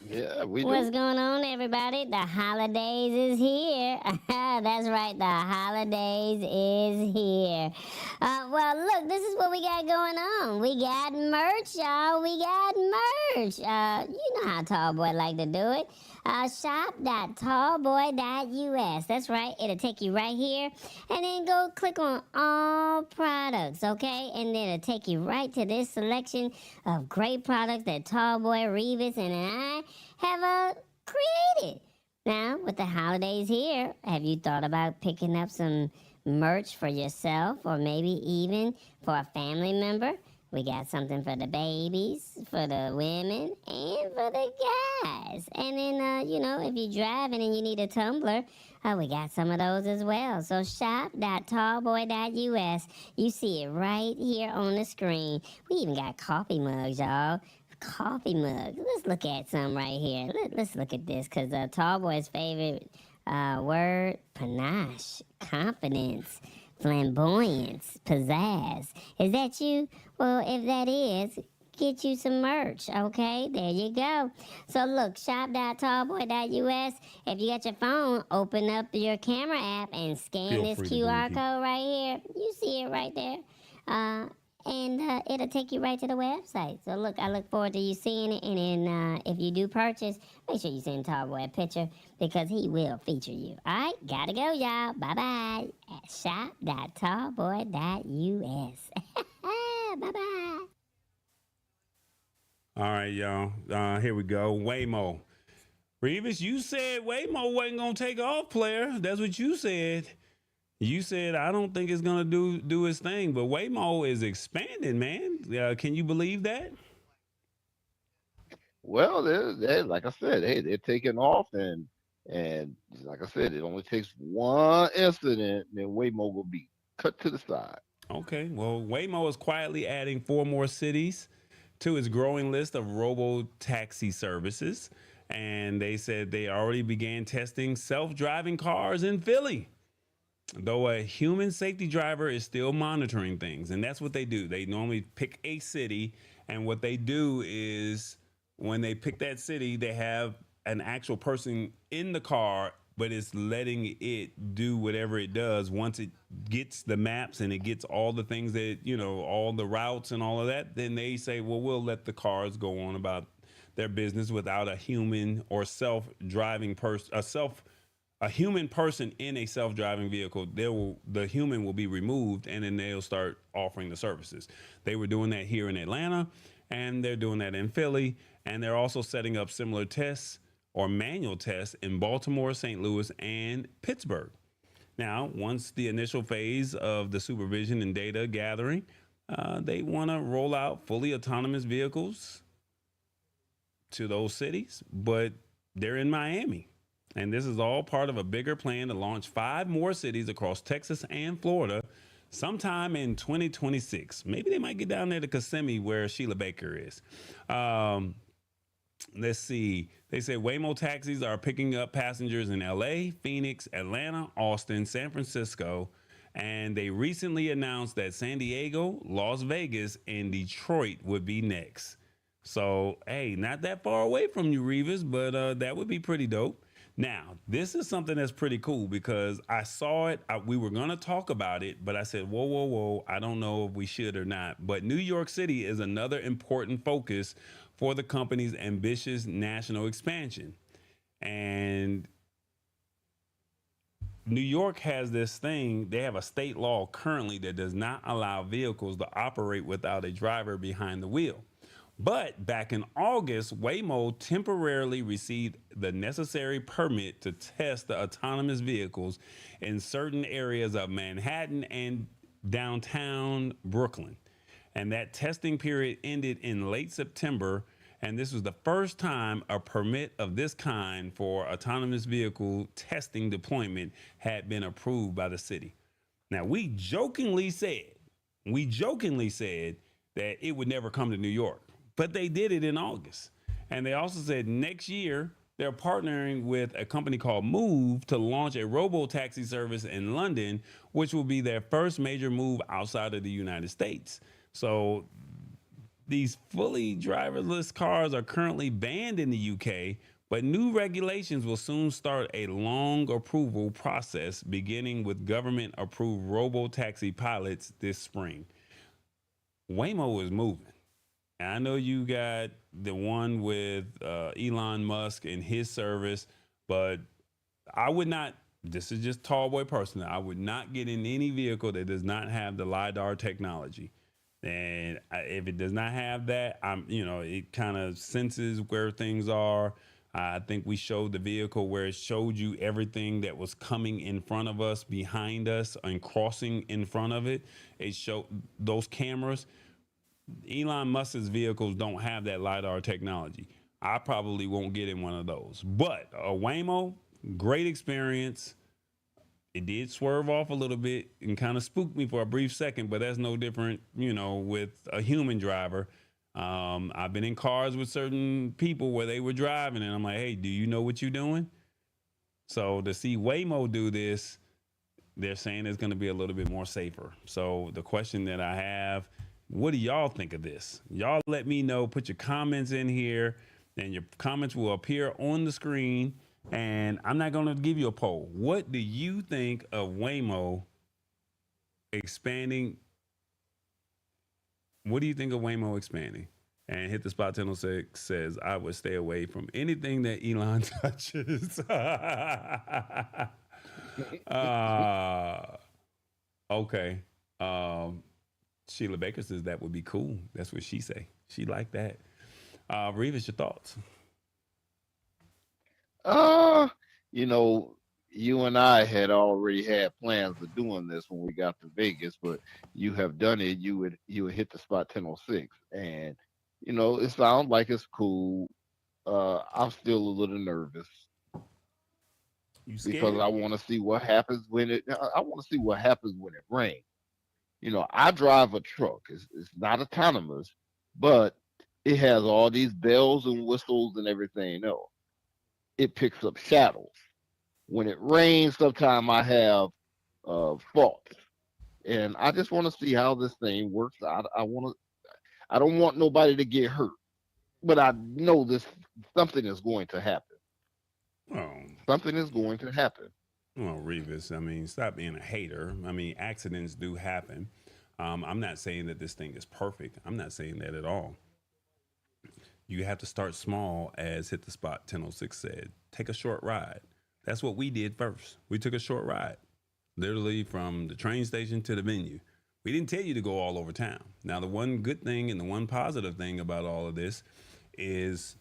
Yeah, we do. What's going on, everybody? The holidays is here. That's right, the holidays is here. Well, look, this is what we got going on. We got merch, y'all. We got merch. You know how Tallboy like to do it. Shop.tallboy.us. That's right. It'll take you right here. And then go click on all products, okay? And then it'll take you right to this selection of great products that Tallboy, Revis, and I have created. Now, with the holidays here, have you thought about picking up some merch for yourself, or maybe even for a family member? We got something for the babies, for the women, and for the guys. And then, if you're driving and you need a tumbler, we got some of those as well. So shop.tallboy.us. You see it right here on the screen. We even got coffee mugs, y'all. Coffee mugs. Let's look at some right here. Let's look at this, because Tallboy's favorite word, panache, confidence, flamboyance, pizzazz. Is that you? Well, if that is, get you some merch, okay? There you go. So look, shop.tallboy.us. If you got your phone, open up your camera app and scan Feel this free to QR repeat. code right here. You see it right there. And it'll take you right to the website. So look, I look forward to you seeing it. And then if you do purchase, make sure you send Tallboy a picture, because he will feature you. All right, gotta go, y'all. Bye-bye. At shop.tallboy.us. Bye-bye. All right, y'all. Here we go. Waymo. Reeves, you said Waymo wasn't gonna take off, player. That's what you said. You said I don't think it's gonna do its thing, but Waymo is expanding, man. Can you believe that? Well, they like I said, they're taking off, and like I said, it only takes one incident, and Waymo will be cut to the side. Okay, well, Waymo is quietly adding 4 more cities to its growing list of robo taxi services. And they said they already began testing self driving cars in Philly, though a human safety driver is still monitoring things. And that's what they do. They normally pick a city, and what they do is when they pick that city, they have an actual person in the car, but it's letting it do whatever it does once it gets the maps and it gets all the things that, all the routes and all of that. Then they say, well, we'll let the cars go on about their business without a human or self-driving person, a human person in a self-driving vehicle. The human will be removed, and then they'll start offering the services. They were doing that here in Atlanta, and they're doing that in Philly, and they're also setting up similar tests or manual tests in Baltimore, St. Louis, and Pittsburgh. Now, once the initial phase of the supervision and data gathering, they want to roll out fully autonomous vehicles to those cities, but they're in Miami. And this is all part of a bigger plan to launch 5 more cities across Texas and Florida sometime in 2026. Maybe they might get down there to Kissimmee where Sheila Baker is. Let's see. They say Waymo taxis are picking up passengers in LA, Phoenix, Atlanta, Austin, San Francisco. And they recently announced that San Diego, Las Vegas, and Detroit would be next. So, hey, not that far away from you, Revis, but that would be pretty dope. Now, this is something that's pretty cool because I saw it. We were going to talk about it, but I said, whoa, whoa, whoa. I don't know if we should or not. But New York City is another important focus for the company's ambitious national expansion. And New York has this thing. They have a state law currently that does not allow vehicles to operate without a driver behind the wheel. But back in August, Waymo temporarily received the necessary permit to test the autonomous vehicles in certain areas of Manhattan and downtown Brooklyn. And that testing period ended in late September. And this was the first time a permit of this kind for autonomous vehicle testing deployment had been approved by the city. Now, we jokingly said that it would never come to New York. But they did it in August. And they also said next year, they're partnering with a company called Move to launch a robo-taxi service in London, which will be their first major move outside of the United States. So these fully driverless cars are currently banned in the UK, but new regulations will soon start a long approval process, beginning with government-approved robo-taxi pilots this spring. Waymo is moving. I know you got the one with Elon Musk and his service, but I would not, this is just tall boy personal, I would not get in any vehicle that does not have the LiDAR technology. And if it does not have that, it kind of senses where things are. I think we showed the vehicle where it showed you everything that was coming in front of us, behind us, and crossing in front of it. It showed those cameras. Elon Musk's vehicles don't have that LiDAR technology. I probably won't get in one of those. But a Waymo, great experience. It did swerve off a little bit and kind of spooked me for a brief second, but that's no different, with a human driver. I've been in cars with certain people where they were driving and I'm like, hey, do you know what you're doing? So to see Waymo do this, they're saying it's going to be a little bit more safer. So the question that I have, what do y'all think of this? Y'all let me know. Put your comments in here, and your comments will appear on the screen. And I'm not going to give you a poll. What do you think of Waymo expanding? What do you think of Waymo expanding? And Hit the Spot 1006 says, I would stay away from anything that Elon touches. Okay. Sheila Baker says that would be cool. That's what she say. She like that. Reeves, your thoughts? Uh, you know, you and I had already had plans of doing this when we got to Vegas, but you have done it. You would hit the spot 10:06, and it sounds like it's cool. I'm still a little nervous You because scared? I want to see what happens when it. I want to see what happens when it rains. I drive a truck. It's not autonomous, but it has all these bells and whistles and everything else. It picks up shadows. When it rains, sometimes I have faults, and I just want to see how this thing works. I want to. I don't want nobody to get hurt, but I know this something is going to happen. Oh, Something is going to happen. well, Revis, I mean, stop being a hater. I mean, accidents do happen. I'm not saying that this thing is perfect. I'm not saying that at all. You have to start small, as Hit the Spot 1006 said. Take a short ride. That's what we did first. We took a short ride, literally from the train station to the venue. We didn't tell you to go all over town. Now, the one good thing and the one positive thing about all of this is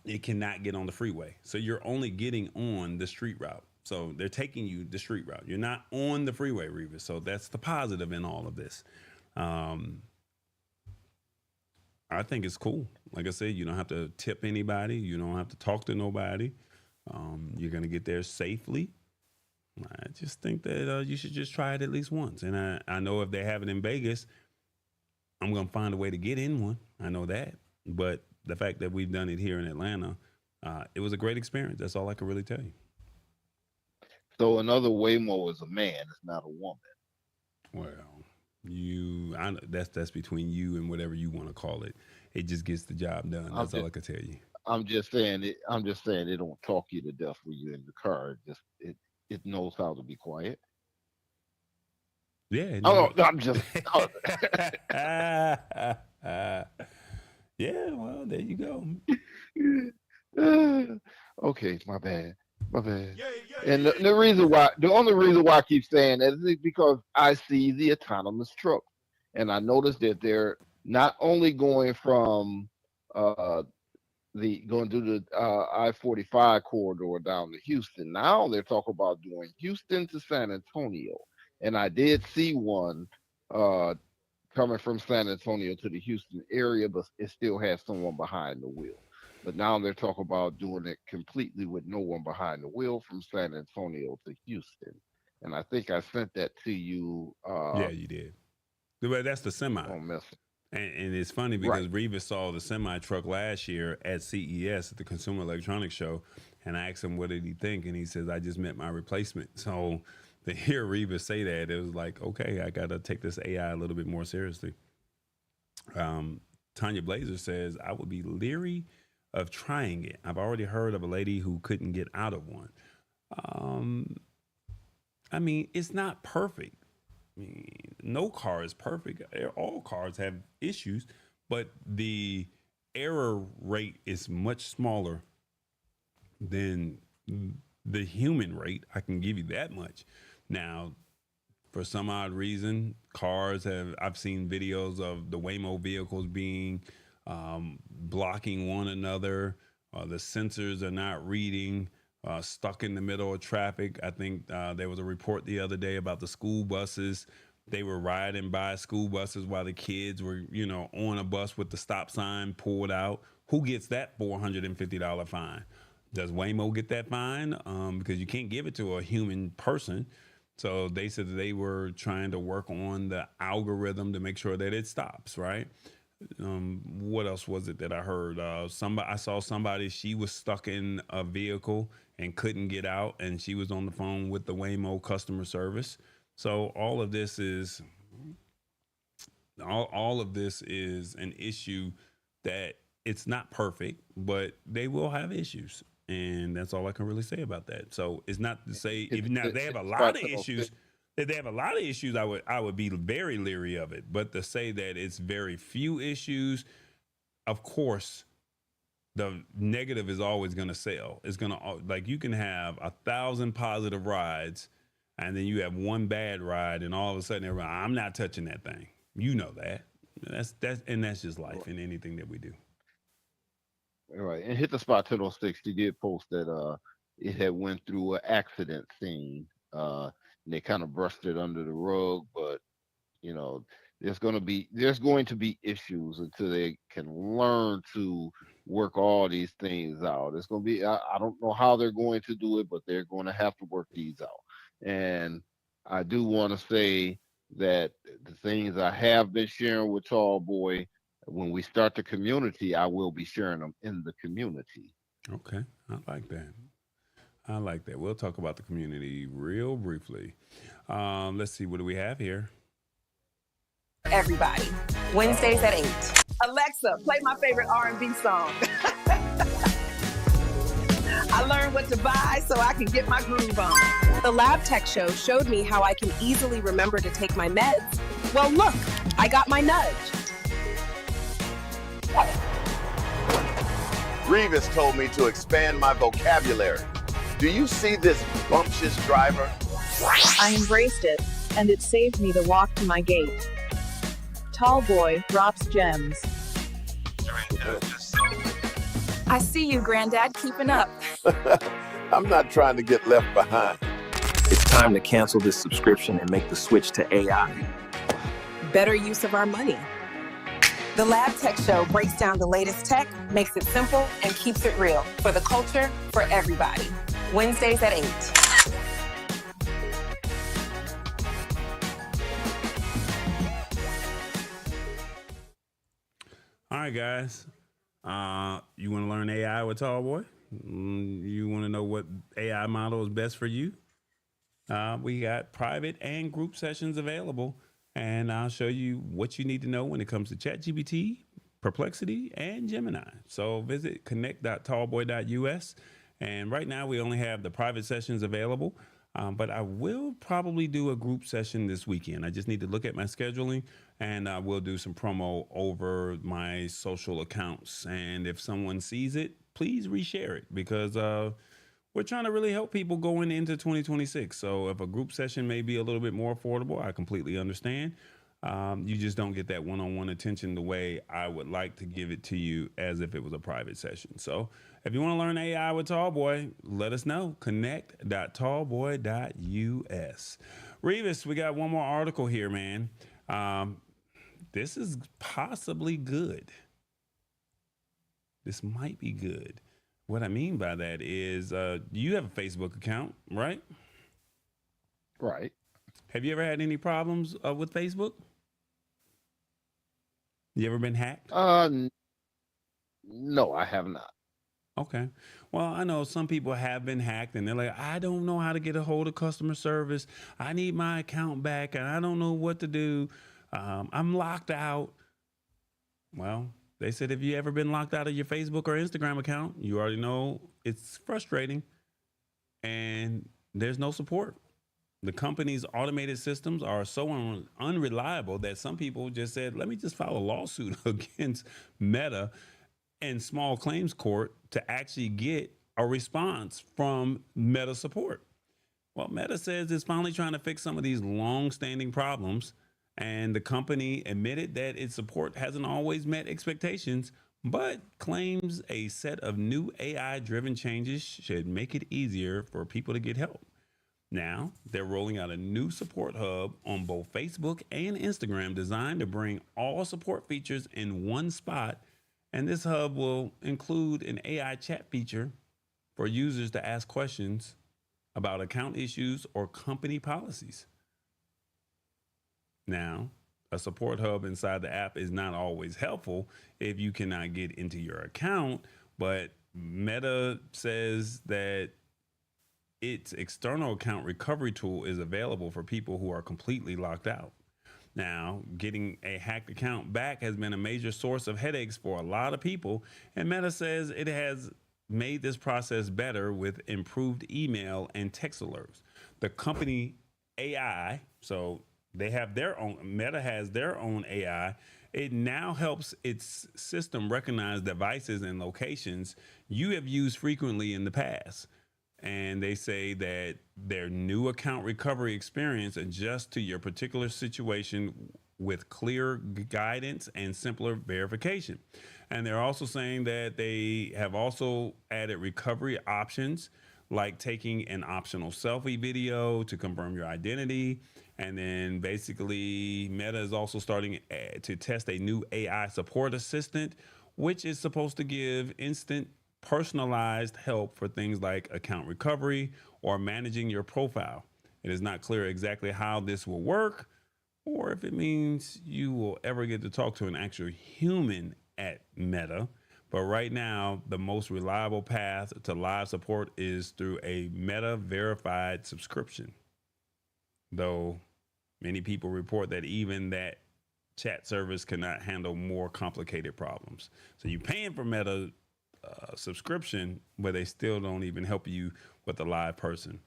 it cannot get on the freeway. So you're only getting on the street route. So they're taking you the street route. You're not on the freeway, Revis. So that's the positive in all of this. Um, I think it's cool. Like I said, you don't have to tip anybody. You don't have to talk to nobody. You're going to get there safely. I just think that you should just try it at least once. And I know if they have it in Vegas, I'm going to find a way to get in one. I know that. But the fact that we've done it here in Atlanta, it was a great experience. That's all I can really tell you. So another Waymo is a man. It's not a woman. Well, that's between you and whatever you want to call it. It just gets the job done. I'm That's all just I can tell you. I'm just saying it. I'm just saying it don't talk you to death when you're in the car. It knows how to be quiet. Yeah, Oh, no. no, I'm just. Oh, Yeah, well, there you go. okay, my bad. My bad. Yeah, yeah, And yeah. the only reason why I keep saying that is because I see the autonomous truck, and I notice that they're not only going from uh, the going through the I-45 corridor down to Houston. Now they're talking about doing Houston to San Antonio, and I did see one uh, coming from San Antonio to the Houston area, but it still has someone behind the wheel. But now they're talking about doing it completely with no one behind the wheel from San Antonio to Houston. And I think I sent that to you Yeah, you did. But that's the semi. on message. And it's funny Right. because Reva saw the semi truck last year at CES at the Consumer Electronics Show, and I asked him what did he think, and he says I just met my replacement. So to hear Reva say that, it was like, okay, I got to take this AI a little bit more seriously. Tanya Blazer says I would be leery of trying it. I've already heard of a lady who couldn't get out of one. Um, I mean, it's not perfect. I mean, no car is perfect. All cars have issues, but the error rate is much smaller than the human rate. I can give you that much. Now, for some odd reason, I've seen videos of the Waymo vehicles being blocking one another. The sensors are not reading. Stuck in the middle of traffic. I think there was a report the other day about the school buses. They were riding by school buses while the kids were, on a bus with the stop sign pulled out. Who gets that $450 fine? Does Waymo get that fine? Because you can't give it to a human person. So they said that they were trying to work on the algorithm to make sure that it stops, right? What else was it that I heard? I saw somebody, she was stuck in a vehicle and couldn't get out, and she was on the phone with the Waymo customer service. So all of this is an issue that it's not perfect, but they will have issues. And that's all I can really say about that. So it's not to say Hit, if now hit, they have hit a the lot spot of 10:06. issues, if they have a lot of issues, I would be very leery of it. But to say that it's very few issues, of course, the negative is always going to sell. It's going to, like, you can have 1,000 positive rides, and then you have one bad ride, and all of a sudden I'm not touching that thing. You know that. That's just life in anything that we do. Right, and hit the spot 1006. She did post that it had went through an accident scene. And they kind of brushed it under the rug, but you know, there's going to be issues until they can learn to work all these things out. It's going to be I don't know how they're going to do it, but they're going to have to work these out. And I do want to say that the things I have been sharing with Tall Boy, when we start the community, I will be sharing them in the community. Okay, I like that. I like that. We'll talk about the community real briefly. Let's see, what do we have here? Everybody. Wednesdays at 8. Alexa, play my favorite R&B song. I learned what to buy so I can get my groove on. The Lab Tech Show showed me how I can easily remember to take my meds. Well, look, I got my nudge. Revis told me to expand my vocabulary. Do you see this bumptious driver? I embraced it, and it saved me the walk to my gate. Tall Boy drops gems. I see you, Granddad, keeping up. I'm not trying to get left behind. It's time to cancel this subscription and make the switch to AI. Better use of our money. The Lab Tech Show breaks down the latest tech, makes it simple, and keeps it real. For the culture, for everybody. Wednesdays at 8. All right, guys. You want to learn AI with Tall Boy? You want to know what AI model is best for you? We got private and group sessions available, and I'll show you what you need to know when it comes to ChatGPT, Perplexity, and Gemini. So visit connect.tallboy.us. And right now we only have the private sessions available, but I will probably do a group session this weekend. I just need to look at my scheduling, and I will do some promo over my social accounts. And if someone sees it, please reshare it, because we're trying to really help people going into 2026. So if a group session may be a little bit more affordable, I completely understand. You just don't get that one-on-one attention the way I would like to give it to you as if it was a private session. So if you want to learn AI with Tallboy, let us know. Connect.tallboy.us. Revis, we got one more article here, man. This is possibly good. This might be good. What I mean by that is you have a Facebook account, right? Right. Have you ever had any problems with Facebook? You ever been hacked? No, I have not. Okay. Well, I know some people have been hacked and they're like, I don't know how to get a hold of customer service. I need my account back and I don't know what to do. I'm locked out. Well, they said if you ever been locked out of your Facebook or Instagram account, you already know it's frustrating and there's no support. The company's automated systems are so unreliable that some people just said, let me just file a lawsuit against Meta and small claims court to actually get a response from Meta support. Well, Meta says it's finally trying to fix some of these long-standing problems, and the company admitted that its support hasn't always met expectations, but claims a set of new AI-driven changes should make it easier for people to get help. Now, they're rolling out a new support hub on both Facebook and Instagram designed to bring all support features in one spot. And this hub will include an AI chat feature for users to ask questions about account issues or company policies. Now, a support hub inside the app is not always helpful if you cannot get into your account, but Meta says that its external account recovery tool is available for people who are completely locked out. Now, getting a hacked account back has been a major source of headaches for a lot of people, and Meta says it has made this process better with improved email and text alerts. The company AI, so they have their own, Meta has their own AI. It now helps its system recognize devices and locations you have used frequently in the past. And they say that their new account recovery experience adjusts to your particular situation with clear guidance and simpler verification. And they're also saying that they have also added recovery options like taking an optional selfie video to confirm your identity. And then basically, Meta is also starting to test a new AI support assistant, which is supposed to give instant personalized help for things like account recovery or managing your profile. It is not clear exactly how this will work or if it means you will ever get to talk to an actual human at Meta. But right now, the most reliable path to live support is through a Meta verified subscription. Though many people report that even that chat service cannot handle more complicated problems. So you're paying for Meta subscription, but they still don't even help you with a live person.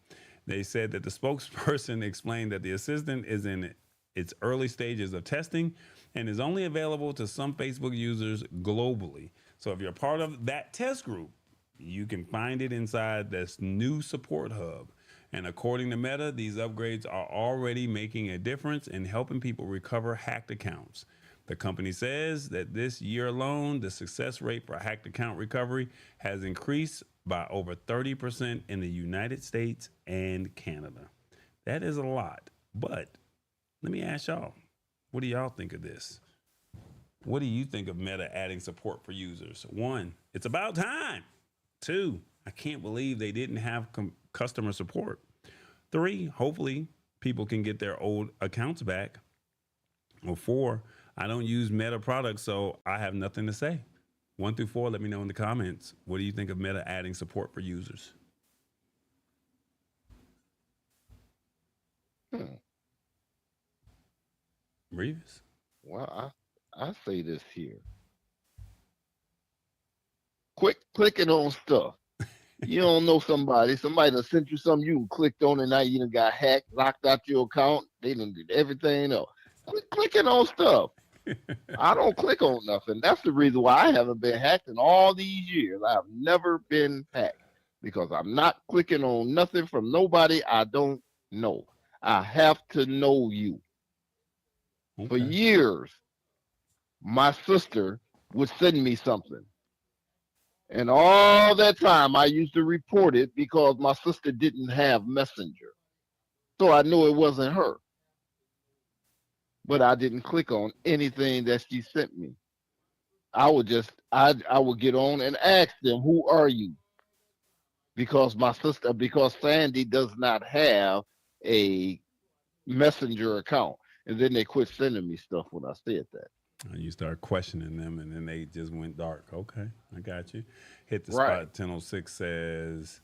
They said that the spokesperson explained that the assistant is in its early stages of testing and is only available to some Facebook users globally. So if you're part of that test group, you can find it inside this new support hub. And according to Meta, these upgrades are already making a difference in helping people recover hacked accounts. The company says that this year alone, the success rate for hacked account recovery has increased by over 30% in the United States and Canada. That is a lot. But let me ask y'all, what do y'all think of this? What do you think of Meta adding support for users? 1, it's about time. 2, I can't believe they didn't have customer support. 3, hopefully people can get their old accounts back. Or 4, I don't use Meta products, so I have nothing to say. 1 through 4, let me know in the comments. What do you think of Meta adding support for users? Reeves? Well, I say this here. Quick clicking on stuff. You don't know somebody done sent you something, you clicked on it, now you done got hacked, locked out your account, they done did everything else. Quit clicking on stuff. I don't click on nothing. That's the reason why I haven't been hacked in all these years. I have never been hacked because I'm not clicking on nothing from nobody I don't know. I have to know you. Okay. For years, my sister would send me something. And all that time, I used to report it because my sister didn't have Messenger. So I knew it wasn't her. But I didn't click on anything that she sent me. I would get on and ask them, who are you? Because because Sandy does not have a Messenger account. And then they quit sending me stuff when I said that. You start questioning them, and then they just went dark. Okay, I got you. Hit the Right. spot. 1006 says,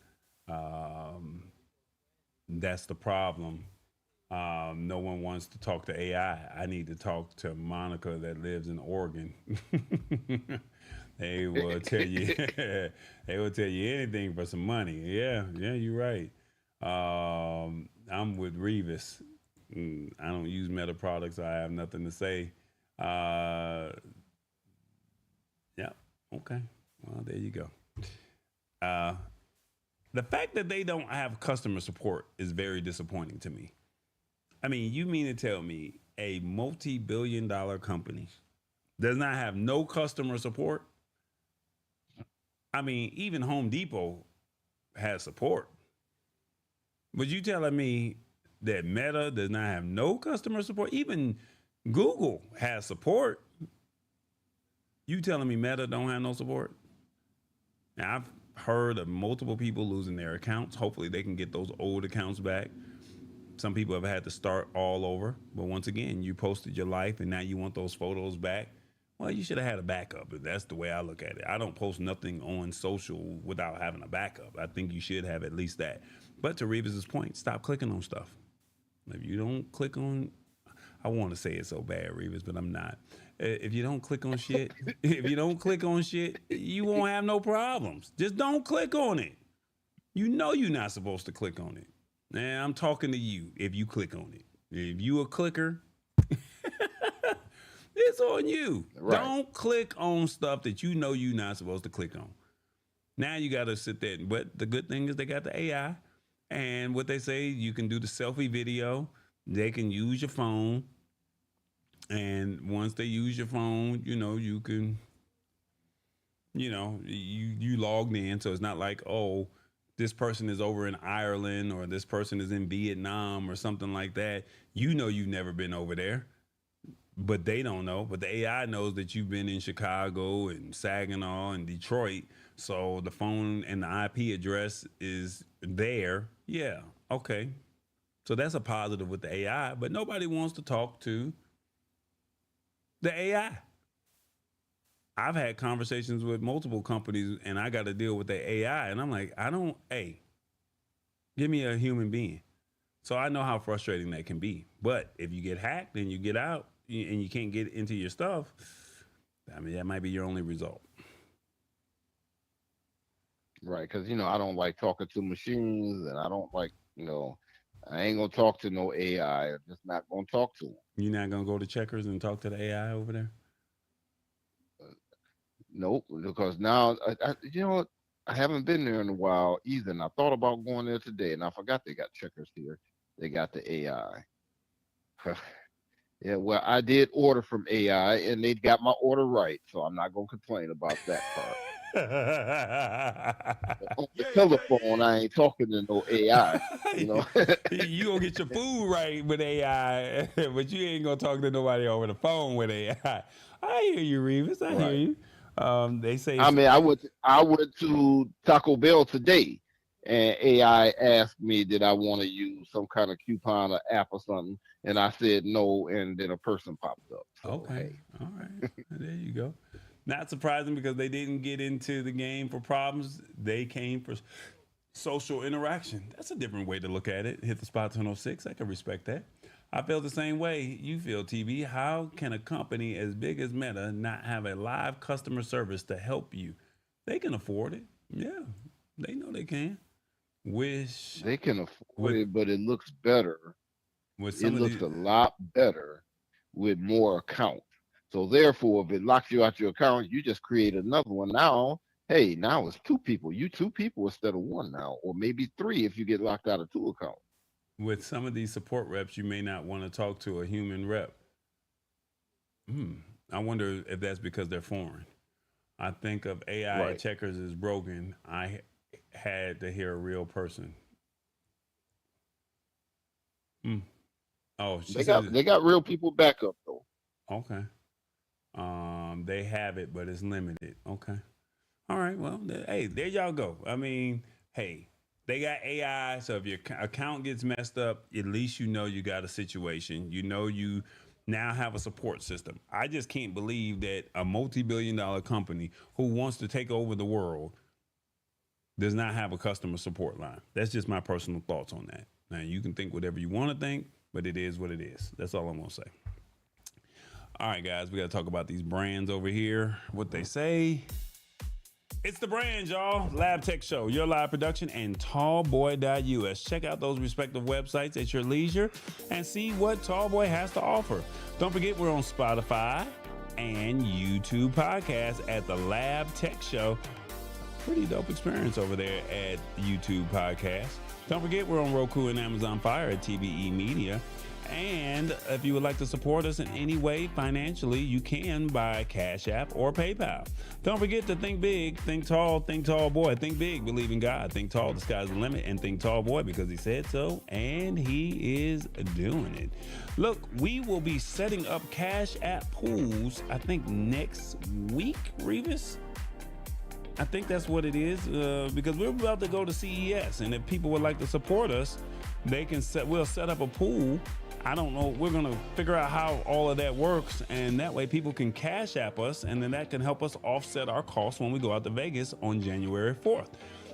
that's the problem. No one wants to talk to AI. I need to talk to Monica that lives in Oregon. They will tell you. They will tell you anything for some money. Yeah, you're right. I'm with Revis. I don't use Meta products. I have nothing to say. Yeah. Okay. Well, there you go. The fact that they don't have customer support is very disappointing to me. I mean, you mean to tell me a multi-billion-dollar company does not have no customer support? I mean, even Home Depot has support. But you telling me that Meta does not have no customer support? Even Google has support. You telling me Meta don't have no support? Now, I've heard of multiple people losing their accounts. Hopefully they can get those old accounts back. Some people have had to start all over. But once again, you posted your life and now you want those photos back. Well, you should have had a backup. That's the way I look at it. I don't post nothing on social without having a backup. I think you should have at least that. But to Reeves' point, stop clicking on stuff. If you don't click on, I want to say it so bad, Reeves, but I'm not. If you don't click on shit, you won't have no problems. Just don't click on it. You know you're not supposed to click on it. Now, I'm talking to you if you click on it. If you a clicker, it's on you. Right. Don't click on stuff that you know you're not supposed to click on. Now you got to sit there. But the good thing is they got the AI. And what they say, you can do the selfie video. They can use your phone. And once they use your phone, you can, you logged in. So it's not like, oh, this person is over in Ireland or this person is in Vietnam or something like that. You've never been over there, but they don't know. But the AI knows that you've been in Chicago and Saginaw and Detroit. So the phone and the IP address is there. Yeah. Okay. So that's a positive with the AI, but nobody wants to talk to the AI. I've had conversations with multiple companies and I got to deal with the AI. And I'm like, hey, give me a human being. So I know how frustrating that can be. But if you get hacked and you get out and you can't get into your stuff, I mean, that might be your only result. Right, because I don't like talking to machines, and I don't like, I ain't gonna talk to no AI. I'm just not gonna talk to them. You're not going to go to Checkers and talk to the AI over there? Nope, because now I haven't been there in a while either, and I thought about going there today, and I forgot they got checkers here. They got the AI. Yeah, well, I did order from AI, and they got my order right, so I'm not gonna complain about that part. On the telephone, I ain't talking to no AI. You gonna get your food right with AI, but you ain't gonna talk to nobody over the phone with AI. I hear you, Revis. I hear you. They say. I mean, I went to Taco Bell today, and AI asked me, did I want to use some kind of coupon or app or something, and I said no, and then a person popped up. So, okay, hey. all right, there you go. Not surprising because they didn't get into the game for problems. They came for social interaction. That's a different way to look at it. Hit the spot 1006. I can respect that. I feel the same way you feel, TB. How can a company as big as Meta not have a live customer service to help you? They can afford it. Yeah, they know they can. Wish they can afford it, but it looks better. It looks a lot better with more accounts. So therefore, if it locks you out your account, you just create another one. Now, hey, now it's two people. You two people instead of one now, or maybe three if you get locked out of two accounts. With some of these support reps, you may not want to talk to a human rep. I wonder if that's because they're foreign. I think of AI checkers is broken. I had to hear a real person. Oh, they got real people backup though. Okay. They have it, but it's limited. Okay. All right. Well, hey, there y'all go. I mean, hey, they got AI, so if your account gets messed up, at least you got a situation. You now have a support system. I just can't believe that a multi-billion-dollar company who wants to take over the world does not have a customer support line. That's just my personal thoughts on that. Now, you can think whatever you want to think, but it is what it is. That's all I'm going to say. All right, guys, we got to talk about these brands over here, what they say. It's the brands, y'all. Lab Tech Show, Your Live Production, and tallboy.us. Check out those respective websites at your leisure and see what Tallboy has to offer. Don't forget, we're on Spotify and YouTube podcasts at the Lab Tech Show. Pretty dope experience over there at YouTube podcast. Don't forget, we're on Roku and Amazon Fire at TBE Media. And if you would like to support us in any way financially, you can by Cash App or PayPal. Don't forget to think big, think tall boy. Think big, believe in God. Think tall, the sky's the limit. And think tall boy because he said so, and he is doing it. Look, we will be setting up Cash App pools, I think, next week, Revis. I think that's what it is because we're about to go to CES. And if people would like to support us, we'll set up a pool. I don't know. We're going to figure out how all of that works. And that way people can Cash App us. And then that can help us offset our costs when we go out to Vegas on January 4th.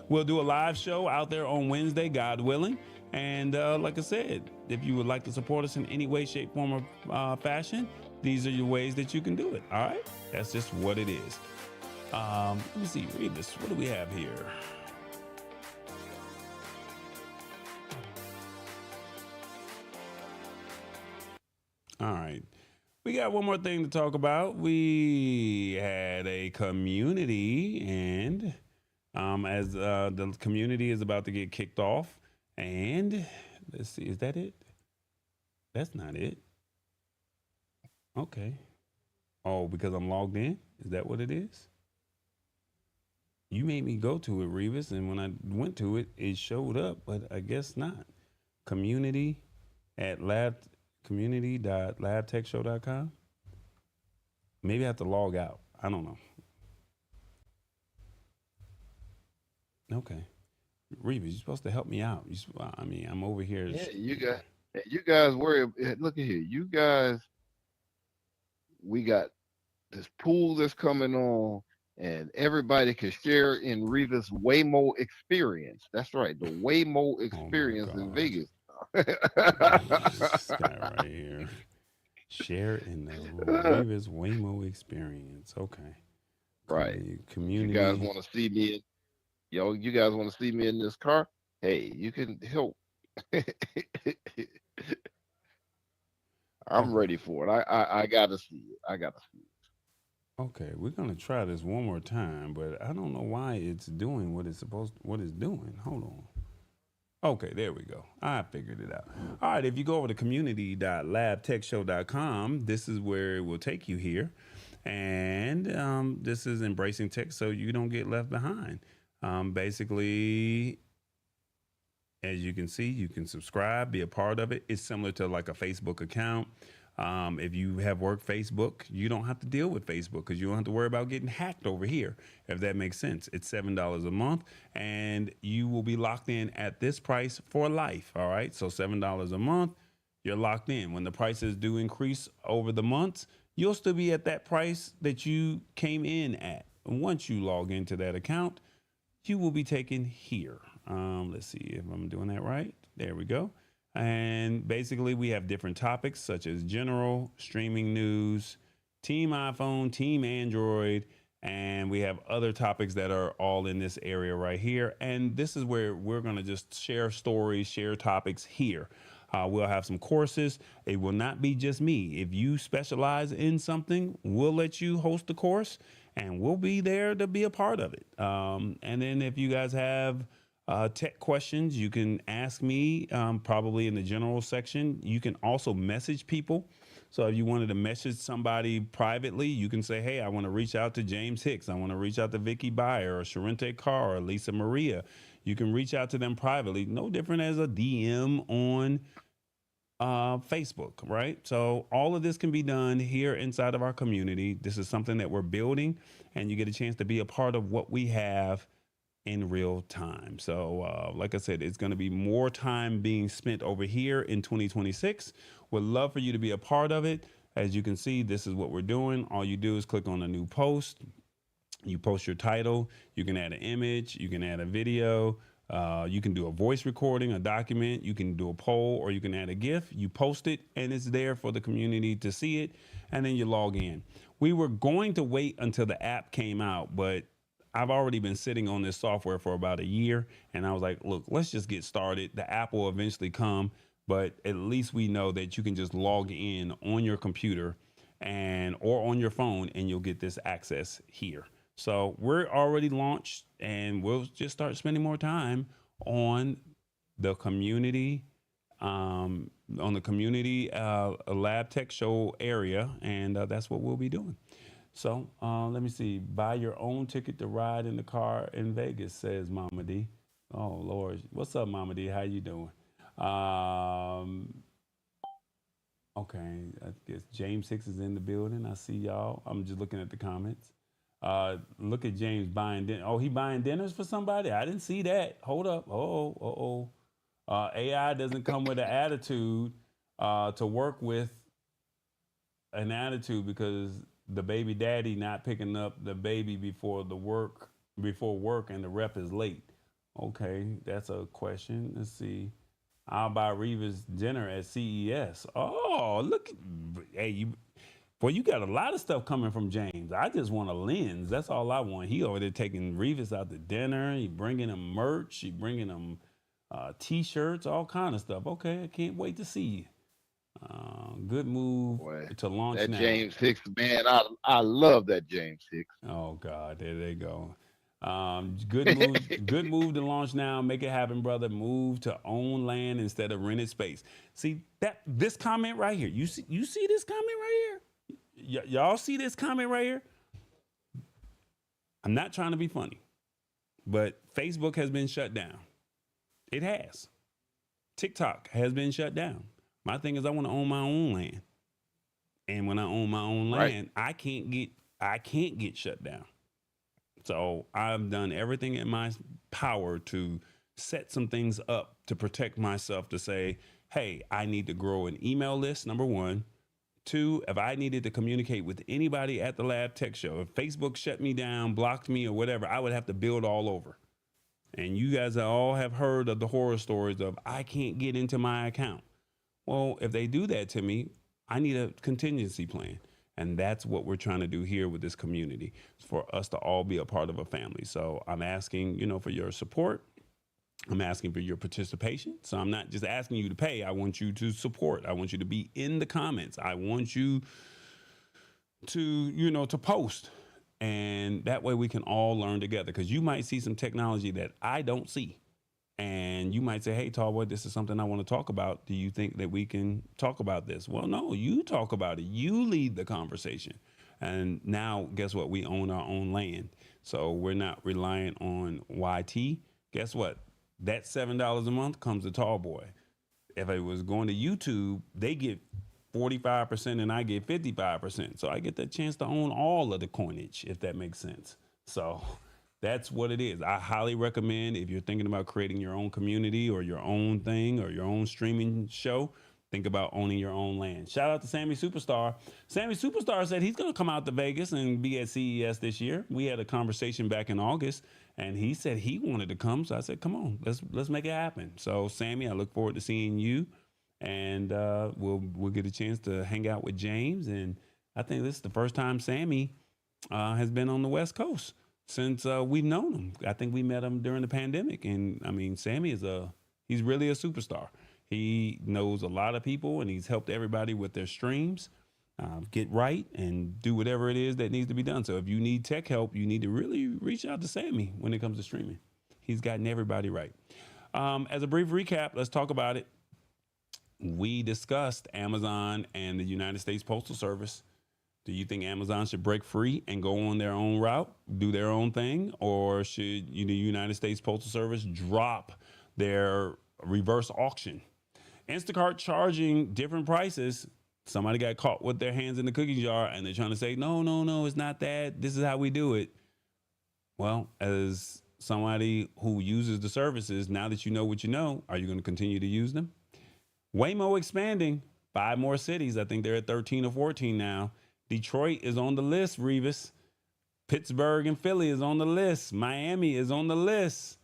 We'll do a live show out there on Wednesday, God willing. And like I said, if you would like to support us in any way, shape, form, or fashion, these are your ways that you can do it. All right. That's just what it is. Let me see. Read this. What do we have here? All right. We got one more thing to talk about. We had a community, and as the community is about to get kicked off, and let's see, is that it? That's not it. Okay. Oh, because I'm logged in? Is that what it is? You made me go to it, Revis, and when I went to it, it showed up, but I guess not. Community at community.labtechshow.com. Maybe I have to log out. I don't know. Okay. Revis, you're supposed to help me out. I mean, I'm over here. Yeah, you guys worry. Look at here, you guys. We got this pool that's coming on, and everybody can share in Reva's Waymo experience. That's right, the Waymo experience in Vegas. This guy right here. Share in the Revis Waymo experience. Okay. Right. Community. You guys want to see me? You guys want to see me in this car? Hey, you can help. I'm ready for it. I gotta see it. I gotta see it. Okay, we're gonna try this one more time, but I don't know why it's doing what it's doing. Hold on. Okay, there we go. I figured it out. All right, if you go over to community.labtechshow.com, this is where it will take you here. And this is embracing tech so you don't get left behind. Basically, as you can see, you can subscribe, be a part of it. It's similar to like a Facebook account. If you have worked Facebook, you don't have to deal with Facebook because you don't have to worry about getting hacked over here, if that makes sense. It's $7 a month, and you will be locked in at this price for life, all right? So $7 a month, you're locked in. When the prices do increase over the months, you'll still be at that price that you came in at. And once you log into that account, you will be taken here. Let's see if I'm doing that right. There we go. And basically, we have different topics such as general, streaming news, Team iPhone, Team Android, and we have other topics that are all in this area right here. And this is where we're going to just share stories, share topics here. We'll have some courses. It will not be just me. If you specialize in something, we'll let you host the course, and we'll be there to be a part of it. And then if you guys have tech questions, you can ask me probably in the general section. You can also message people. So if you wanted to message somebody privately, you can say, hey, I want to reach out to James Hicks. I want to reach out to Vicky Byer or Sharente Carr or Lisa Maria. You can reach out to them privately. No different as a DM on Facebook, right? So all of this can be done here inside of our community. This is something that we're building, and you get a chance to be a part of what we have in real time. So like I said, it's going to be more time being spent over here in 2026. Would love for you to be a part of it. As you can see, this is what we're doing. All you do is click on a new post. You post your title. You can add an image. You can add a video. You can do a voice recording, a document. You can do a poll, or you can add a GIF. You post it, and it's there for the community to see it, and then you log in. We were going to wait until the app came out, but I've already been sitting on this software for about a year, and I was like, look, let's just get started. The app will eventually come, but at least we know that you can just log in on your computer or on your phone, and you'll get this access here. So we're already launched, and we'll just start spending more time on the community, Lab Tech Show area, and that's what we'll be doing. So let me see. Buy your own ticket to ride in the car in Vegas, says Mama D. Oh, Lord. What's up, Mama D? How you doing? Okay. I guess James Hicks is in the building. I see y'all. I'm just looking at the comments. Look at James buying dinner. Oh, he buying dinners for somebody? I didn't see that. Hold up. AI doesn't come with an attitude to work with an attitude because the baby daddy not picking up the baby before work, and the rep is late. Okay, that's a question. Let's see. I'll buy Reva's dinner at CES. Oh, look. Hey, you got a lot of stuff coming from James. I just want a lens. That's all I want. He over there taking Revis out to dinner. He bringing him merch. He bringing him T-shirts, all kind of stuff. Okay, I can't wait to see you. Good move to launch that now. James Hicks, man, I love that James Hicks. Oh God, there they go. Good move. Good move to launch now. Make it happen, brother. Move to own land instead of rented space. See this comment right here. You see this comment right here. y'all see this comment right here? I'm not trying to be funny, but Facebook has been shut down. It has. TikTok has been shut down. My thing is I want to own my own land. And when I own my own land, I can't get shut down. So I've done everything in my power to set some things up to protect myself, to say, hey, I need to grow an email list, number one. Two, if I needed to communicate with anybody at the Lab Tech Show, if Facebook shut me down, blocked me or whatever, I would have to build all over. And you guys all have heard of the horror stories of I can't get into my account. Well, if they do that to me, I need a contingency plan. And that's what we're trying to do here with this community, for us to all be a part of a family. So I'm asking, for your support. I'm asking for your participation. So I'm not just asking you to pay. I want you to support. I want you to be in the comments. I want you to, to post. And that way we can all learn together, because you might see some technology that I don't see. And you might say, hey, Tallboy, this is something I want to talk about. Do you think that we can talk about this? Well, no, you talk about it. You lead the conversation. And now, guess what? We own our own land. So we're not reliant on YT. Guess what? That $7 a month comes to Tallboy. If it was going to YouTube, they get 45% and I get 55%. So I get that chance to own all of the coinage, if that makes sense. So that's what it is. I highly recommend, if you're thinking about creating your own community or your own thing or your own streaming show, think about owning your own land. Shout out to Sammy Superstar. Sammy Superstar said he's going to come out to Vegas and be at CES this year. We had a conversation back in August, and he said he wanted to come. So I said, come on, let's make it happen. So Sammy, I look forward to seeing you, and we'll get a chance to hang out with James. And I think this is the first time Sammy has been on the West Coast since we've known him. I think we met him during the pandemic. And I mean, Sammy he's really a superstar. He knows a lot of people, and he's helped everybody with their streams get right and do whatever it is that needs to be done. So if you need tech help, you need to really reach out to Sammy when it comes to streaming. He's gotten everybody right. As a brief recap, let's talk about it. We discussed Amazon and the United States Postal Service. Do you think Amazon should break free and go on their own route, do their own thing? Or should the United States Postal Service drop their reverse auction? Instacart charging different prices. Somebody got caught with their hands in the cookie jar, and they're trying to say, no, it's not that. This is how we do it. Well, as somebody who uses the services, now that you know what you know, are you going to continue to use them? Waymo expanding 5 more cities. I think they're at 13 or 14 now. Detroit is on the list, Revis. Pittsburgh and Philly is on the list. Miami is on the list.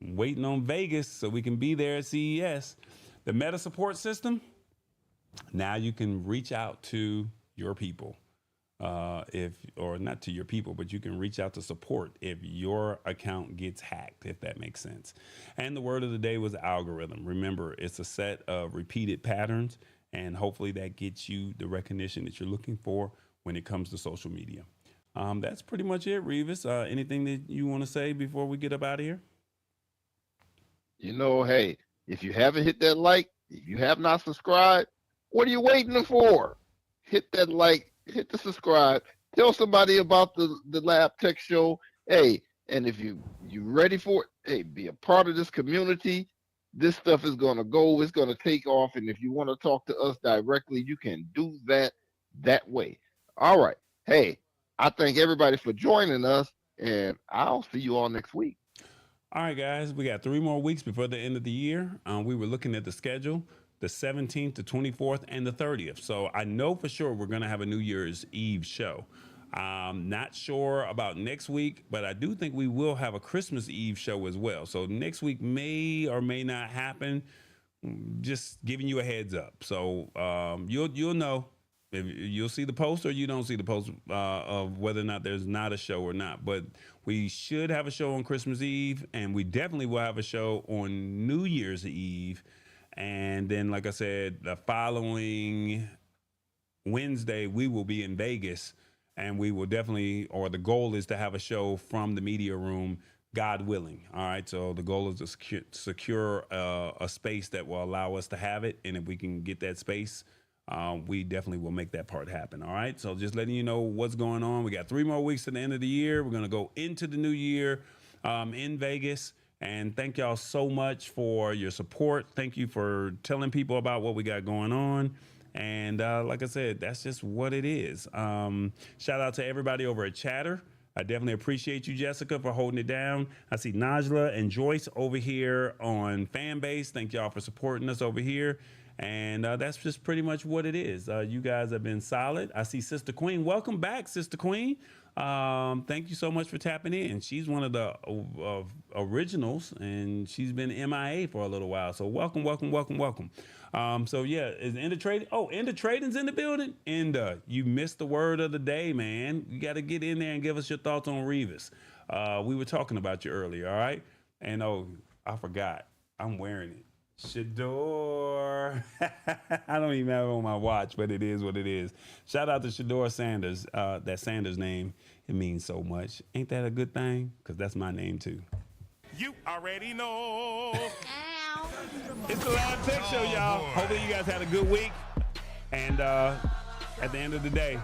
Waiting on Vegas so we can be there at CES. The Meta support system, now you can reach out to your people. Or not to your people, but you can reach out to support if your account gets hacked, if that makes sense. And the word of the day was algorithm. Remember, it's a set of repeated patterns, and hopefully that gets you the recognition that you're looking for when it comes to social media. That's pretty much it, Revis. Anything that you want to say before we get up out of here? Hey, if you haven't hit that like, if you have not subscribed, what are you waiting for? Hit that like, hit the subscribe, tell somebody about the Lab Tech Show. Hey, and if you ready for it, hey, be a part of this community. This stuff is going to go, it's going to take off. And if you want to talk to us directly, you can do that way. All right. Hey, I thank everybody for joining us, and I'll see you all next week. All right, guys, we got 3 more weeks before the end of the year. We were looking at the schedule, the 17th, the 24th, and the 30th. So I know for sure we're going to have a New Year's Eve show. Not sure about next week, but I do think we will have a Christmas Eve show as well. So next week may or may not happen. Just giving you a heads up. So you'll know. If you'll see the post or you don't see the post of whether or not there's not a show or not. But we should have a show on Christmas Eve, and we definitely will have a show on New Year's Eve. And then, like I said, the following Wednesday, we will be in Vegas, and we will definitely, or the goal is to have a show from the media room, God willing. All right. So the goal is to secure a space that will allow us to have it. And if we can get that space, we definitely will make that part happen. All right. So just letting you know what's going on. We got 3 more weeks to the end of the year. We're going to go into the new year in Vegas. And thank y'all so much for your support. Thank you for telling people about what we got going on. And like I said, that's just what it is. Shout out to everybody over at Chatter. I definitely appreciate you, Jessica, for holding it down. I see Najla and Joyce over here on Fanbase. Thank y'all for supporting us over here. And that's just pretty much what it is. You guys have been solid. I see Sister Queen. Welcome back, Sister Queen. Thank you so much for tapping in. She's one of the originals, and she's been MIA for a little while. So welcome, welcome, welcome, welcome. So yeah, is Enda Trading? Oh, Enda Trading's in the building. Enda, you missed the word of the day, man. You got to get in there and give us your thoughts on Revis. We were talking about you earlier, all right? And oh, I forgot. I'm wearing it. Shador. I don't even have it on my watch, but it is what it is. Shout out to Shador Sanders. That Sanders name, it means so much. Ain't that a good thing? Because that's my name too. You already know. It's the Lab Tech Show, y'all. Hopefully you guys had a good week. And at the end of the day,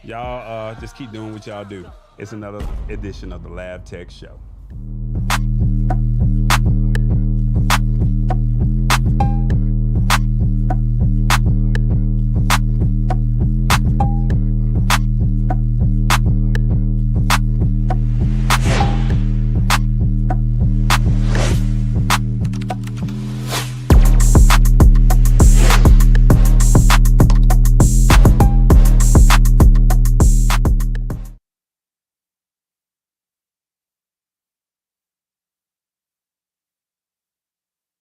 y'all just keep doing what y'all do. It's another edition of the Lab Tech Show.